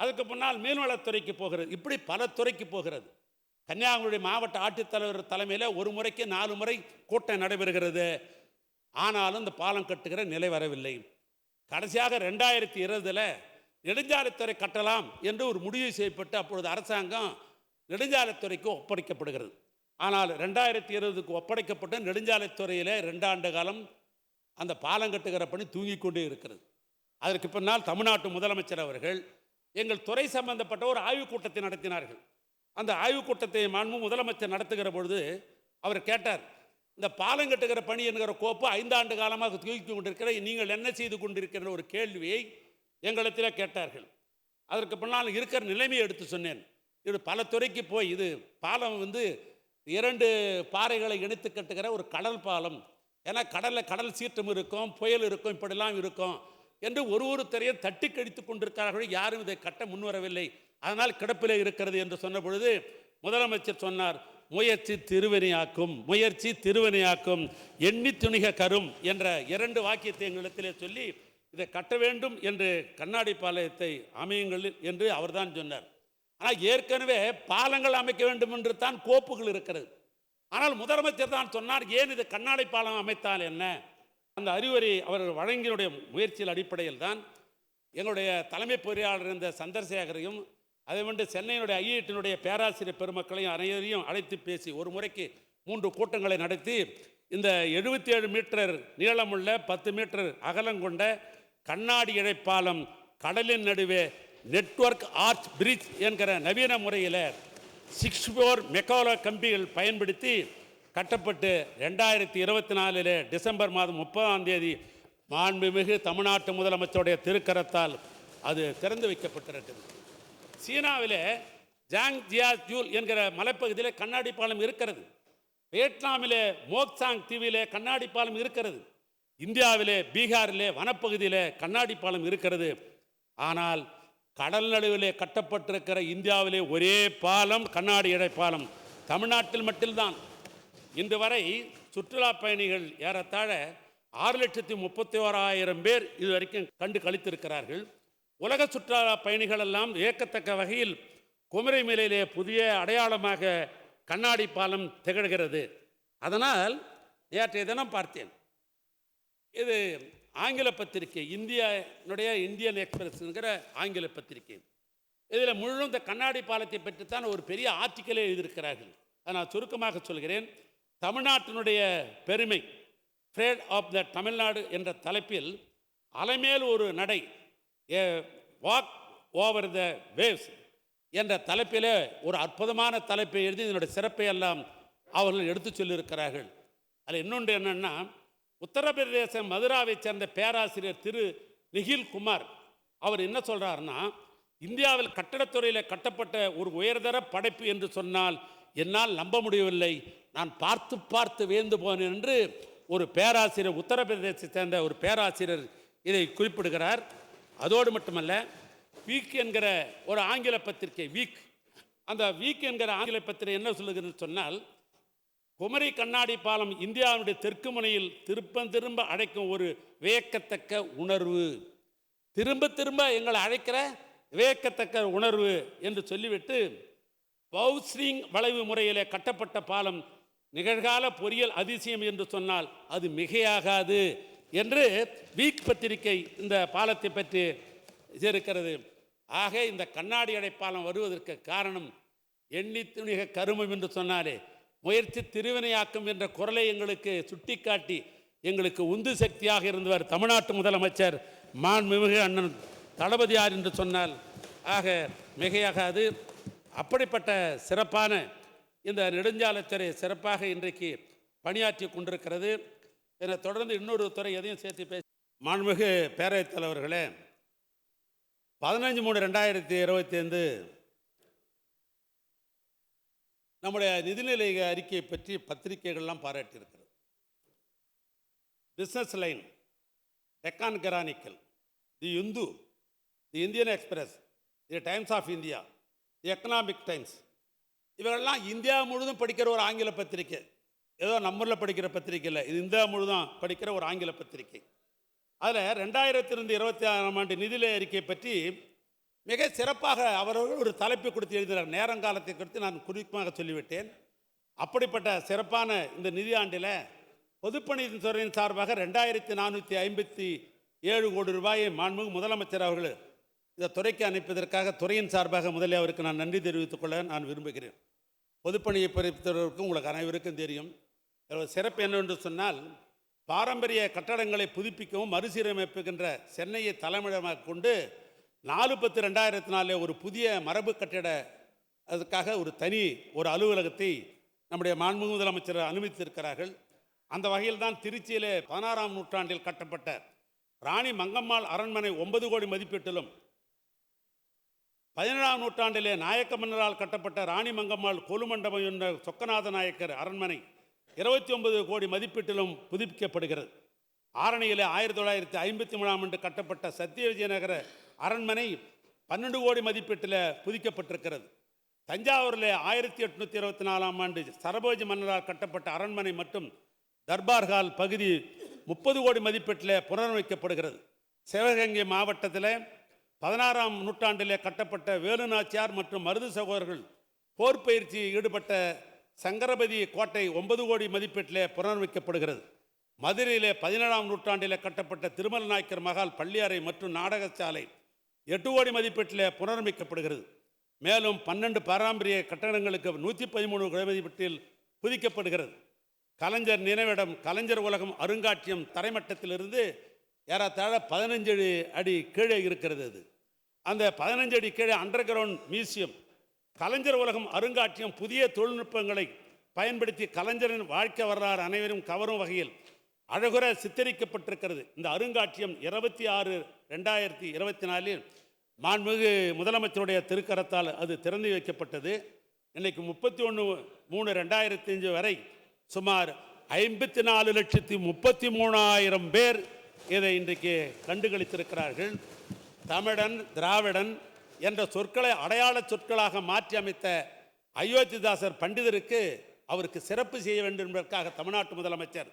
அதுக்கு முன்னால் மீன்வளத்துறைக்கு போகிறது. இப்படி பல துறைக்கு போகிறது. கன்னியாகுமரி மாவட்ட ஆட்சித்தலைவர் தலைமையில் ஒரு முறைக்கு 4 முறை கூட்டம் நடைபெறுகிறது. ஆனாலும் இந்த பாலம் கட்டுகிற நிலை வரவில்லை. கடைசியாக 2020 நெடுஞ்சாலைத்துறை கட்டலாம் என்று ஒரு முடிவு செய்யப்பட்டு அப்பொழுது அரசாங்கம் நெடுஞ்சாலைத்துறைக்கு ஒப்படைக்கப்படுகிறது. ஆனால் 2020க்கு ஒப்படைக்கப்பட்ட நெடுஞ்சாலைத்துறையில் 2 ஆண்டு காலம் அந்த பாலம் கட்டுகிற பணி தூங்கிக் கொண்டே இருக்கிறது. அதற்கு பின்னால் தமிழ்நாட்டு முதலமைச்சர் அவர்கள் எங்கள் துறை சம்பந்தப்பட்ட ஒரு ஆய்வுக் கூட்டத்தை நடத்தினார்கள். அந்த ஆய்வுக் கூட்டத்தை மாண்பு முதலமைச்சர் நடத்துகிற பொழுது அவர் கேட்டார், இந்த பாலம் கட்டுகிற பணி என்கிற கோப்பு 5 ஆண்டு காலமாக தூக்கி கொண்டிருக்கிற நீங்கள் என்ன செய்து கொண்டிருக்கிற ஒரு கேள்வியை எங்களிடத்தில் கேட்டார்கள். அதற்கு பின்னால் இருக்கிற நிலைமையை எடுத்து சொன்னேன். இது பல துறைக்கு போய் இது பாலம் 2 பாறைகளை இணைத்து கட்டுகிற ஒரு கடல் பாலம். ஏன்னா கடலில் கடல் சீற்றம் இருக்கும், புயல் இருக்கும், இப்படிலாம் இருக்கும் என்று ஒரு துறையை தட்டி கழித்து கொண்டிருக்கிறார்கள். யாரும் இதை கட்ட முன்வரவில்லை, அதனால் கிடப்பிலே இருக்கிறது என்று சொன்ன பொழுது முதலமைச்சர் சொன்னார், முயற்சி திருவினையாக்கும், முயற்சி திருவினையாக்கும், எண்ணி துணிக கரும் என்ற 2 வாக்கியத்தை எங்களிடத்திலே சொல்லி இதை கட்ட வேண்டும் என்று கண்ணாடி பாலத்தை அமையுங்கள் என்று அவர்தான் சொன்னார். ஆனால் ஏற்கனவே பாலங்கள் அமைக்க வேண்டும் என்று தான் கோப்புகள் இருக்கிறது. ஆனால் முதலமைச்சர் தான் சொன்னார், ஏன் இது கண்ணாடி பாலம் அமைத்தால் என்ன? அந்த அறிவுரை அவர்கள் வழங்கினுடைய முயற்சியில் அடிப்படையில் தான் எங்களுடைய தலைமை பொறியாளர் இருந்த சந்திரசேகரையும் அதே போன்று சென்னையினுடைய ஐஐடியினுடைய பேராசிரியர் பெருமக்களையும் அனைவரையும் அழைத்து பேசி ஒரு முறைக்கு 3 கூட்டங்களை நடத்தி இந்த 77 மீட்டர் நீளமுள்ள 10 மீட்டர் அகலம் கொண்ட கண்ணாடி இழைப்பாலம் கடலின் நடுவே நெட்வொர்க் ஆர்ச் பிரிட்ஜ் என்கிற நவீன முறையில் 6 மெக்காலோ கம்பிகள் பயன்படுத்தி கட்டப்பட்டு 2024 டிசம்பர் மாதம் 30ஆம் தேதி மாண்புமிகு தமிழ்நாட்டு முதலமைச்சருடைய திருக்கரத்தால் அது திறந்து வைக்கப்பட்டிருக்கிறது. சீனாவில் ஜாங் ஜியாஜூல் என்கிற மலைப்பகுதியில் கண்ணாடி பாலம் இருக்கிறது. வியட்நாமிலே மோக்சாங் தீவிலே கண்ணாடி பாலம் இருக்கிறது. இந்தியாவிலே பீகாரிலே வனப்பகுதியிலே கண்ணாடி பாலம் இருக்கிறது. ஆனால் கடல் நடுவிலே கட்டப்பட்டிருக்கிற இந்தியாவிலே ஒரே பாலம் கண்ணாடி இழை பாலம் தமிழ்நாட்டில் மட்டும்தான். இன்று வரை சுற்றுலா பயணிகள் ஏறத்தாழ 6,31,000 பேர் இதுவரைக்கும் கண்டு கழித்திருக்கிறார்கள். உலக சுற்றுலா பயணிகள் எல்லாம் வியக்கத்தக்க வகையில் குமரிமலையிலே புதிய அடையாளமாக கண்ணாடி பாலம் திகழ்கிறது. அதனால் நேற்றைய தினம் பார்த்தேன், இது ஆங்கில பத்திரிகை, இந்தியன் எக்ஸ்பிரஸ்ங்கிற ஆங்கில பத்திரிகை. இதில் முழு இந்த கண்ணாடி பாலத்தை பற்றித்தான் ஒரு பெரிய ஆர்டிக்கலே எழுதியிருக்கிறார்கள். அதை நான் சுருக்கமாக சொல்கிறேன். தமிழ்நாட்டினுடைய பெருமை, ஃப்ரேட் ஆஃப் த தமிழ்நாடு என்ற தலைப்பில் அலைமேல் ஒரு நடை, ஏ வாக் ஓவர் த வேவ்ஸ் என்ற தலைப்பில் ஒரு அற்புதமான தலைப்பை எழுதி இதனுடைய சிறப்பை எல்லாம் அவர்கள் எடுத்து சொல்லியிருக்கிறார்கள். அதில் இன்னொன்று என்னென்னா, உத்தரப்பிரதேச மதுராவை சேர்ந்த பேராசிரியர் திரு நிகில் குமார் அவர் என்ன சொல்கிறாருன்னா, இந்தியாவில் கட்டடத்துறையில் கட்டப்பட்ட ஒரு உயர்தர படைப்பு என்று சொன்னால் என்னால் நம்ப முடியவில்லை, நான் பார்த்து பார்த்து வியந்து போனேன் என்று ஒரு பேராசிரியர், உத்தரப்பிரதேசத்தை சேர்ந்த ஒரு பேராசிரியர் இதை குறிப்பிடுகிறார். அதோடு மட்டுமல்ல, வீக் என்கிற ஒரு ஆங்கில பத்திரிகை, அந்த வீக் என்கிற ஆங்கில பத்திரிகை என்ன சொல்லுகிறது சொன்னால், குமரி கண்ணாடி பாலம் இந்தியாவுடைய தெற்கு முனையில் திரும்ப அழைக்கும் ஒரு வியக்கத்தக்க உணர்வு, திரும்ப திரும்ப எங்களை அழைக்கிற வியக்கத்தக்க உணர்வு என்று சொல்லிவிட்டு, பவுஸ்ரிங் வளைவு முறையில் கட்டப்பட்ட பாலம் நிகழ்கால பொறியியல் அதிசயம் என்று சொன்னால் அது மிகையாகாது என்று வீக் பத்திரிகை இந்த பாலத்தை பற்றி இருக்கிறது. ஆக இந்த கண்ணாடி அடைப்பாலம் வருவதற்கு காரணம் எண்ணி துணிக கருமம் என்று சொன்னாலே முயற்சி திருவினையாக்கும் என்ற குரலை எங்களுக்கு சுட்டிக்காட்டி எங்களுக்கு உந்து சக்தியாக இருந்தவர் தமிழ்நாட்டு முதலமைச்சர் மாண்புமிகு அண்ணன் தளபதியார் என்று சொன்னால் ஆக மிகையாகாது. அப்படிப்பட்ட சிறப்பான இந்த நெடுஞ்சாலைத்துறை சிறப்பாக இன்றைக்கு பணியாற்றி கொண்டிருக்கிறது. என்னை தொடர்ந்து இன்னொரு துறை எதையும் சேர்த்து பேசி, மாண்புமிகு பேரவைத் தலைவர்களே, 15/3/2025 நம்முடைய நிதிநிலை அறிக்கையை பற்றி பத்திரிகைகள்லாம் பாராட்டியிருக்கிறது. Business line, Deccan chronicle, the Hindu, the Indian express, the times of India, the economic times, இவர்கள்லாம் இந்தியா முழுதும் படிக்கிற ஒரு ஆங்கில பத்திரிக்கை. ஏதோ நம்மூரில் படிக்கிற பத்திரிக்கை இல்லை, இது இந்தியா முழுதும் படிக்கிற ஒரு ஆங்கில பத்திரிக்கை. அதில் 2022-26 நிதிநிலை அறிக்கை பற்றி மிக சிறப்பாக அவர்கள் ஒரு தலைப்பை கொடுத்து எழுதினார். நேரங்காலத்தை குறித்து நான் குறிப்பாக சொல்லிவிட்டேன். அப்படிப்பட்ட சிறப்பான இந்த நிதியாண்டில் பொதுப்பணித்துறையின் சார்பாக 2457 கோடி ரூபாயை மாண்புமிகு முதலமைச்சர் அவர்கள் இந்த துறைக்கு அனுப்பியதற்காக துறையின் சார்பாக முதலில் அவருக்கு நான் நன்றி தெரிவித்துக் கொள்ள நான் விரும்புகிறேன். பொதுப்பணியை பொறுத்தவரைக்கும் உங்களுக்கு அனைவருக்கும் தெரியும். சிறப்பு என்னவென்று சொன்னால், பாரம்பரிய கட்டடங்களை புதுப்பிக்கவும் மறுசீரமைப்புகின்ற சென்னையை தலைமையிடமாக கொண்டு 4/10/2004 ஒரு புதிய மரபு கட்டிட அதுக்காக ஒரு அலுவலகத்தை நம்முடைய மாண்புமிகு முதலமைச்சர் அனுமதித்திருக்கிறார்கள். அந்த வகையில் தான் திருச்சியிலே 16ஆம் நூற்றாண்டில் கட்டப்பட்ட ராணி மங்கம்மாள் அரண்மனை 9 கோடி மதிப்பீட்டிலும், 17ஆம் நூற்றாண்டிலே நாயக்க மன்னரால் கட்டப்பட்ட ராணி மங்கம்மாள் கொலுமண்டபம் என்ற சொக்கநாத நாயக்கர் அரண்மனை 29 கோடி மதிப்பீட்டிலும் புதுப்பிக்கப்படுகிறது. ஆரணியிலே 1953ஆம் ஆண்டு கட்டப்பட்ட சத்திய விஜயநகர அரண்மனை 12 கோடி மதிப்பீட்டில் புதுப்பிக்கப்பட்டிருக்கிறது. தஞ்சாவூரில் 1824ஆம் ஆண்டு சரபோஜி மன்னரால் கட்டப்பட்ட அரண்மனை மற்றும் தர்பார் ஹால் பகுதி 30 கோடி மதிப்பீட்டில் புனரமைக்கப்படுகிறது. சிவகங்கை மாவட்டத்தில் 16ஆம் நூற்றாண்டிலே கட்டப்பட்ட வேலுநாச்சியார் மற்றும் மருது சகோதரர்கள் போர் பயிற்சியில் ஈடுபட்ட சங்கரபதி கோட்டை 9 கோடி மதிப்பீட்டிலே புனரமைக்கப்படுகிறது. மதுரையிலே 17ஆம் நூற்றாண்டிலே கட்டப்பட்ட திருமல் நாயக்கர் மகால் பள்ளியறை மற்றும் நாடகசாலை 8 கோடி மதிப்பீட்டிலே புனரமைக்கப்படுகிறது. மேலும் 12 பாரம்பரிய கட்டடங்களுக்கு 113 கோடி மதிப்பீட்டில் புதுப்பிக்கப்படுகிறது. கலைஞர் நினைவிடம், கலைஞர் உலகம் அருங்காட்சியம் தரைமட்டத்திலிருந்து ஏறத்தாழ 15 அடி கீழே இருக்கிறது. அந்த 15 அடி கீழே அண்டர் கிரவுண்ட் மியூசியம், கலைஞர் உலகம் அருங்காட்சியம் புதிய தொழில்நுட்பங்களை பயன்படுத்தி கலைஞரின் வாழ்க்கை வரலாறு அனைவரும் கவரும் வகையில் அழகுற சித்தரிக்கப்பட்டிருக்கிறது. இந்த அருங்காட்சியம் 26/2/2024 மாண்புமிகு முதலமைச்சருடைய திருக்கரத்தால் அது திறந்து வைக்கப்பட்டது. இன்றைக்கு 31/3/2005 வரை சுமார் 54,33,000 பேர் இதை இன்றைக்கு கண்டுகளித்திருக்கிறார்கள். தமிழன் திராவிடன் என்ற சொற்களை அடையாள சொற்களாக மாற்றி அமைத்த அயோத்திதாசர் பண்டிதருக்கு அவருக்கு சிறப்பு செய்ய வேண்டும் என்பதற்காக தமிழ்நாட்டு முதலமைச்சர்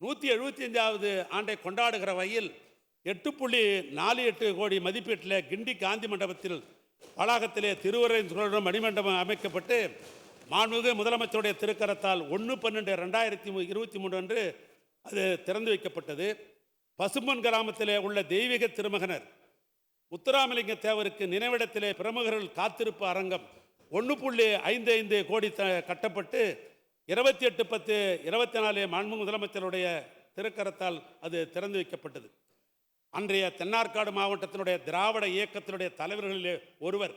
175வது ஆண்டை கொண்டாடுகிற வகையில் 8.48 கோடி மதிப்பீட்டில் கிண்டி காந்தி மண்டபத்தில் வளாகத்திலே திருவரை மணிமண்டபம் அமைக்கப்பட்டு மாண்புமிகு முதலமைச்சருடைய திருக்கரத்தால் 1/12/2023 அன்று அது திறந்து வைக்கப்பட்டது. பசும்பொன் கிராமத்திலே உள்ள தெய்வீக திருமகனர் முத்துராமலிங்க தேவருக்கு நினைவிடத்திலே பிரமுகர்கள் காத்திருப்பு அரங்கம் 1.55 கோடி கட்டப்பட்டு 28/10/24 மாண்புமிகு முதலமைச்சருடைய திருக்கரத்தால் அது திறந்து வைக்கப்பட்டது. அன்றைய தென்னார்காடு மாவட்டத்தினுடைய திராவிட இயக்கத்தினுடைய தலைவர்களிலே ஒருவர்,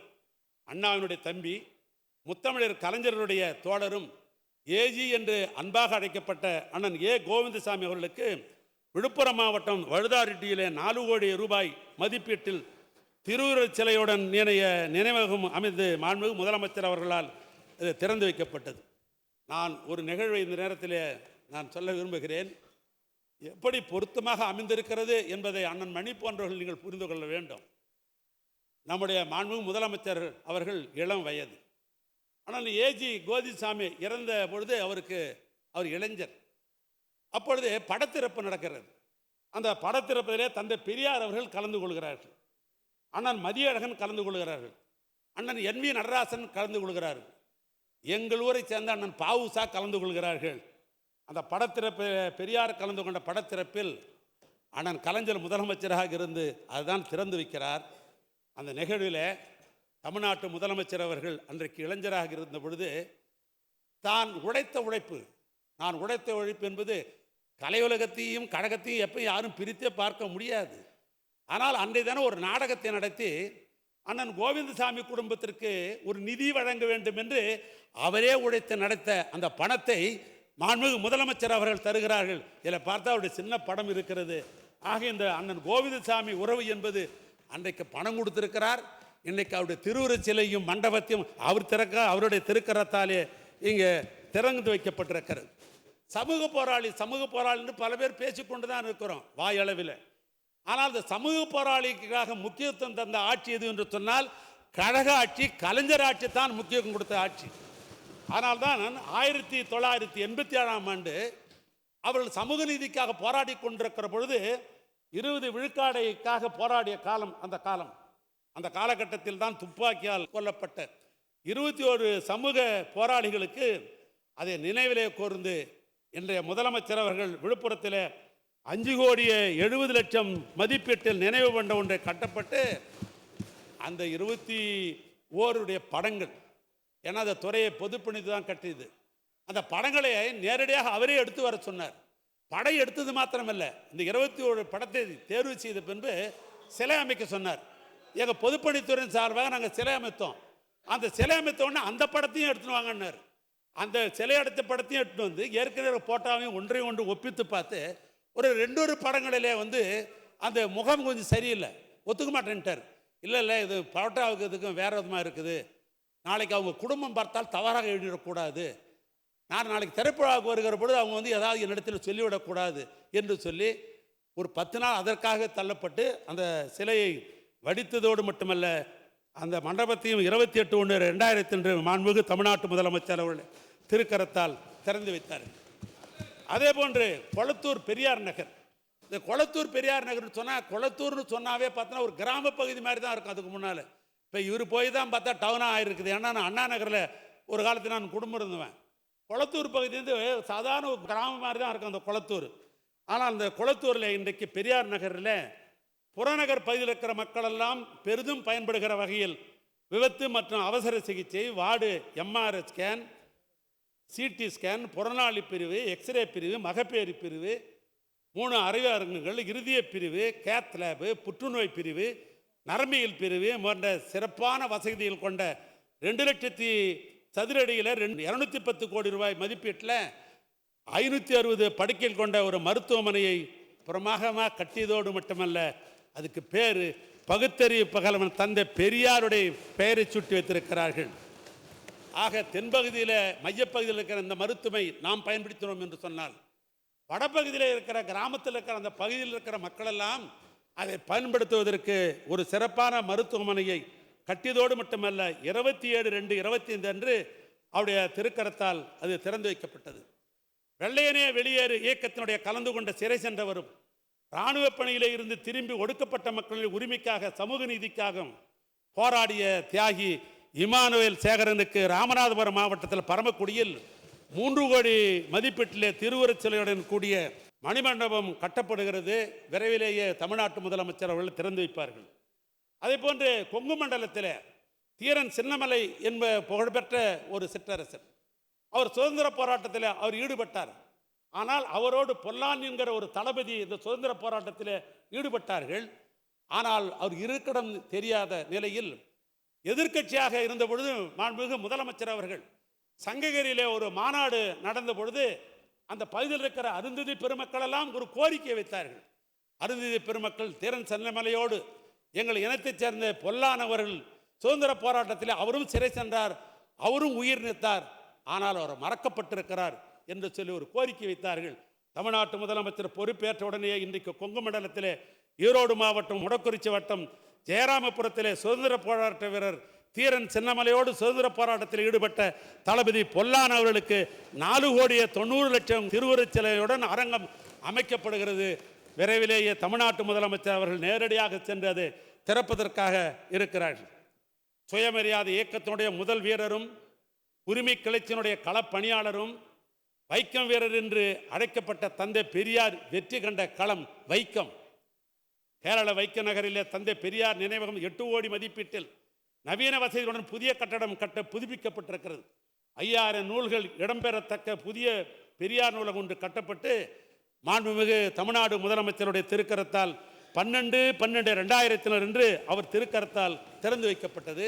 அண்ணாவினுடைய தம்பி, முத்தமிழர் கலைஞர்களுடைய தோழரும், ஏஜி என்று அன்பாக அழைக்கப்பட்ட அண்ணன் ஏ கோவிந்தசாமி அவர்களுக்கு விழுப்புரம் மாவட்டம் வழுதாரெட்டியிலே 4 கோடி ரூபாய் மதிப்பீட்டில் திருவுருவச் சிலையுடன் நினைவகம் அமைந்து மாண்புமிகு முதலமைச்சர் அவர்களால் இது திறந்து வைக்கப்பட்டது. நான் ஒரு நிகழ்வை இந்த நேரத்தில் நான் சொல்ல விரும்புகிறேன். எப்படி பொருத்தமாக அமைந்திருக்கிறது என்பதை அண்ணன் மணி போன்றவர்கள் நீங்கள் புரிந்து கொள்ள வேண்டும். நம்முடைய மாண்புமிகு முதலமைச்சர் அவர்கள் இளம் வயது. ஆனால் ஏஜி கோவிந்தசாமி இறந்த பொழுது அவர் இளைஞர். அப்பொழுது படத்திறப்பு நடக்கிறது. அந்த படத்திறப்பிலே தந்தை பெரியார் அவர்கள் கலந்து கொள்கிறார்கள். அண்ணன் மதியழகன் கலந்து கொள்கிறார்கள். அண்ணன் NV நடராசன் கலந்து கொள்கிறார்கள். எங்கள் ஊரை சேர்ந்த அண்ணன் பாவுசா கலந்து கொள்கிறார்கள். அந்த படத்திறப்பு, பெரியார் கலந்து கொண்ட படத்திறப்பில் அண்ணன் கலைஞர் முதலமைச்சராக இருந்து அதுதான் திறந்து வைக்கிறார். அந்த நிகழ்வில் தமிழ்நாட்டு முதலமைச்சர் அவர்கள் அன்றைக்கு இளைஞராக இருந்த பொழுது தான் உழைத்த உழைப்பு, நான் உழைத்த உழைப்பு என்பது கலையுலகத்தையும் கழகத்தையும் எப்பயும் யாரும் பிரித்தே பார்க்க முடியாது. ஆனால் அன்றைய தினம் ஒரு நாடகத்தை நடத்தி அண்ணன் கோவிந்தசாமி குடும்பத்திற்கு ஒரு நிதி வழங்க வேண்டும் என்று அவரே உழைத்து நடத்த அந்த பணத்தை மாண்புமிகு முதலமைச்சர் அவர்கள் தருகிறார்கள். இதில் பார்த்தா அவருடைய சின்ன படம் இருக்கிறது. ஆக இந்த அண்ணன் கோவிந்தசாமி உறவு என்பது அன்றைக்கு பணம் கொடுத்திருக்கிறார். இன்றைக்கு அவருடைய திருவுருவச் சிலையும் மண்டபத்தையும் அவருடைய திருக்கரத்தாலே இங்கே திறந்து வைக்கப்பட்டிருக்கிறது. சமூக போராளி என்று பல பேர் பேசிக்கொண்டு தான் இருக்கிறோம் வாயளவில். ஆனால் அந்த சமூக போராளிக்காக முக்கியத்துவம் தந்த ஆட்சி எது என்று சொன்னால் கழக ஆட்சி, கலைஞர் ஆட்சி தான் முக்கியத்துவம் கொடுத்த ஆட்சி. ஆனால்தான் 1987ஆம் ஆண்டு அவர்கள் சமூக நீதிக்காக போராடி கொண்டிருக்கிற பொழுது 20 விழுக்காடைக்காக போராடிய காலம் அந்த காலகட்டத்தில் தான் துப்பாக்கியால் கொல்லப்பட்ட 21 சமூக போராளிகளுக்கு அதை நினைவிலே கூர்ந்து இன்றைய முதலமைச்சர் அவர்கள் விழுப்புரத்தில் 5,70,00,000 மதிப்பீட்டில் நினைவு மண்டபம் ஒன்றை கட்டப்பட்டு அந்த 21 படங்கள், ஏன்னா அந்த துறையை பொதுப்பணித்து தான் கட்டியது, அந்த படங்களை நேரடியாக அவரே எடுத்து வர சொன்னார். படை எடுத்தது மாத்திரமல்ல, இந்த 21 படத்தை தேர்வு செய்த பின்பு சிலை அமைக்க சொன்னார். எங்கள் பொதுப்பணித்துறையின் சார்பாக நாங்கள் சிலை அமைத்தோம். அந்த சிலை அமைத்தோடனே அந்த படத்தையும் எடுத்துன்னு வாங்கினார். அந்த சிலை எடுத்த படத்தையும் எடுத்துன்னு வந்து ஏற்கனவே போட்டாவையும் ஒன்றையும் ஒன்று ஒப்பித்து பார்த்து ஒரு 2 படங்களிலே அந்த முகம் கொஞ்சம் சரியில்லை, ஒத்துக்க மாட்டேன்ட்டார். இல்லை இது போட்டாவுக்கு இதுக்கும் வேறு விதமாக இருக்குது, நாளைக்கு அவங்க குடும்பம் பார்த்தால் தவறாக எழுதிடக்கூடாது, நான் நாளைக்கு திரைப்படாவுக்கு வருகிற பொழுது அவங்க ஏதாவது என்னிடத்தில் சொல்லிவிடக்கூடாது என்று சொல்லி ஒரு 10 நாள் அதற்காக தள்ளப்பட்டு அந்த சிலையை வடித்ததோடு மட்டுமல்ல அந்த மண்டபத்தையும் 28/1/2002 மாண்புமிகு தமிழ்நாட்டு முதலமைச்சர் அவர்கள் திருக்கரத்தால் திறந்து வைத்தார். அதே போன்று கொளத்தூர் பெரியார் நகர், இந்த கொளத்தூர் பெரியார் நகர்னு சொன்னால், கொளத்தூர்னு சொன்னாவே பார்த்தோன்னா ஒரு கிராம பகுதி மாதிரி தான் இருக்கும். அதுக்கு முன்னால் இப்போ இவர் போய் தான் பார்த்தா டவுனாக ஆகிருக்குது. ஏன்னா நான் அண்ணா நகரில் ஒரு காலத்தில் நான் குடும்பம் இருந்துவேன். கொளத்தூர் பகுதி சாதாரண ஒரு கிராமம் மாதிரி தான் இருக்கும் அந்த கொளத்தூர். ஆனால் அந்த கொளத்தூரில் இன்றைக்கு பெரியார் நகரில் புறநகர் பகுதியில் இருக்கிற மக்களெல்லாம் பெரிதும் பயன்படுகிற வகையில் விபத்து மற்றும் அவசர சிகிச்சை ward, MRI scan, CT scan, புறநாளி பிரிவு, எக்ஸ்ரே பிரிவு, மகப்பேறு பிரிவு, 3 அறைவு அரங்குகள், இருதய பிரிவு, கேத் லேபு, புற்றுநோய் பிரிவு, நரம்பியல் பிரிவு போன்ற சிறப்பான வசதிகள் கொண்ட 2 லட்சத்தி சதுர அடியில் 210 கோடி ரூபாய் மதிப்பீட்டில் 560 படுக்கைகள் கொண்ட ஒரு மருத்துவமனையை பிரமாகமாக கட்டியதோடு மட்டுமல்ல, அதுக்கு பேர் பகுத்தறிவு பகலவன் தந்தை பெரியாருடைய பெயரை சுட்டி வைத்திருக்கிறார்கள். ஆக தென்பகுதியில் மையப்பகுதியில் இருக்கிற இந்த மருத்துவமை நாம் பயன்படுத்தினோம் என்று சொன்னால், வடபகுதியில் இருக்கிற கிராமத்தில் இருக்கிற அந்த பகுதியில் இருக்கிற மக்களெல்லாம் அதை பயன்படுத்துவதற்கு ஒரு சிறப்பான மருத்துவமனையை கட்டியதோடு மட்டுமல்ல, 27/2/25 அன்று அவருடைய திருக்கரத்தால் அது திறந்து வைக்கப்பட்டது. வெள்ளையனே வெளியேறு இயக்கத்தினுடைய கலந்து கொண்ட சிறை சென்றவரும் இராணுவ பணியிலே இருந்து திரும்பி ஒடுக்கப்பட்ட மக்களின் உரிமைக்காக சமூக நீதிக்காக போராடிய தியாகி இமானுவேல் சேகரனுக்கு ராமநாதபுரம் மாவட்டத்தில் பரமக்குடியில் 3 கோடி மதிப்பீட்டிலே திருவுருவச் சிலையுடன் கூடிய மணிமண்டபம் கட்டப்படுகிறது. விரைவிலேயே தமிழ்நாட்டு முதலமைச்சர் அவர்கள் திறந்து வைப்பார்கள். அதே போன்று கொங்கு மண்டலத்தில் தீரன் சின்னமலை என்ப புகழ்பெற்ற ஒரு சிற்றரசர், அவர் சுதந்திர போராட்டத்தில் அவர் ஈடுபட்டார். ஆனால் அவரோடு பொல்லான் என்கிற ஒரு தளபதி இந்த சுதந்திர போராட்டத்தில் ஈடுபட்டார்கள். ஆனால் அவர் இருக்கிடம் தெரியாத நிலையில் எதிர்க்கட்சியாக இருந்த பொழுது மாண்புமிகு முதலமைச்சர் அவர்கள் சங்ககிரியிலே ஒரு மாநாடு நடந்த பொழுது அந்த பகுதியில் இருக்கிற அருந்ததி பெருமக்கள் எல்லாம் ஒரு கோரிக்கை வைத்தார்கள். அருந்ததி பெருமக்கள் தீரன் சின்னமலையோடு எங்கள் இனத்தைச் சேர்ந்த பொல்லானவர்கள் சுதந்திர போராட்டத்தில் அவரும் சிறை சென்றார், அவரும் உயிர் நீத்தார், ஆனால் அவர் மறக்கப்பட்டிருக்கிறார் என்று சொல்லி ஒரு கோரிக்கை வைத்தார்கள். தமிழ்நாட்டு முதலமைச்சர் பொறுப்பேற்ற உடனே இன்றைக்கு கொங்கு மண்டலத்திலே ஈரோடு மாவட்டம் முடக்குறிச்சி வட்டம் ஜெயராமபுரத்திலே சுதந்திர போராட்ட வீரர் தீரன் சின்னமலையோடு சுதந்திர போராட்டத்தில் ஈடுபட்ட தளபதி பொல்லான் அவர்களுக்கு 4,90,00,000 திருவுருவச் சிலையுடன் அரங்கம் அமைக்கப்படுகிறது. விரைவிலேயே தமிழ்நாட்டு முதலமைச்சர் அவர்கள் நேரடியாக சென்று அதை திறப்பதற்காக இருக்கிறார்கள். சுயமரியாதை இயக்கத்தினுடைய முதல் வீரரும் உரிமை கிளர்ச்சியினுடைய களப்பணியாளரும் வைக்கம் வீரர் என்று அழைக்கப்பட்ட தந்தை பெரியார் வெற்றி கண்ட களம் வைக்கம். கேரள வைக்க நகரிலே தந்தை பெரியார் நினைவகம் 8 கோடி மதிப்பீட்டில் நவீன வசதியுடன் புதிய கட்டடம் கட்ட புதுப்பிக்கப்பட்டிருக்கிறது. 5000 நூல்கள் இடம்பெறத்தக்க புதிய பெரியார் நூலகம் ஒன்று கட்டப்பட்டு மாண்புமிகு தமிழ்நாடு முதலமைச்சருடைய திருக்கரத்தால் 12/12/2000 அவர் திருக்கரத்தால் திறந்து வைக்கப்பட்டது.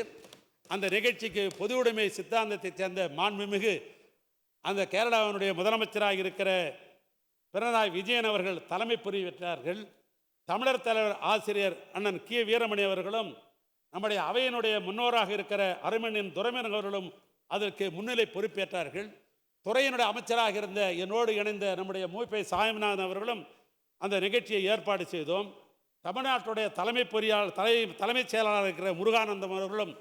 அந்த நிகழ்ச்சிக்கு பொது உடைமை சித்தாந்தத்தை சேர்ந்த மாண்புமிகு அந்த கேரளாவினுடைய முதலமைச்சராக இருக்கிற பினராயி விஜயன் அவர்கள் தலைமை பொறுப்பேற்றார்கள். தமிழர் தலைவர் ஆசிரியர் அண்ணன் கி வீரமணி அவர்களும் நம்முடைய அவையினுடைய முன்னோராக இருக்கிற அருமணியின் துரைமன் அவர்களும் அதற்கு முன்னிலை பொறுப்பேற்றார்கள். துறையினுடைய அமைச்சராக இருந்த என்னோடு இணைந்த நம்முடைய மூப்பை சாமிநாதன் அவர்களும் அந்த நிகழ்ச்சியை ஏற்பாடு செய்தோம். தமிழ்நாட்டுடைய தலைமைச் செயலாளர் இருக்கிற முருகானந்தம் அவர்களும்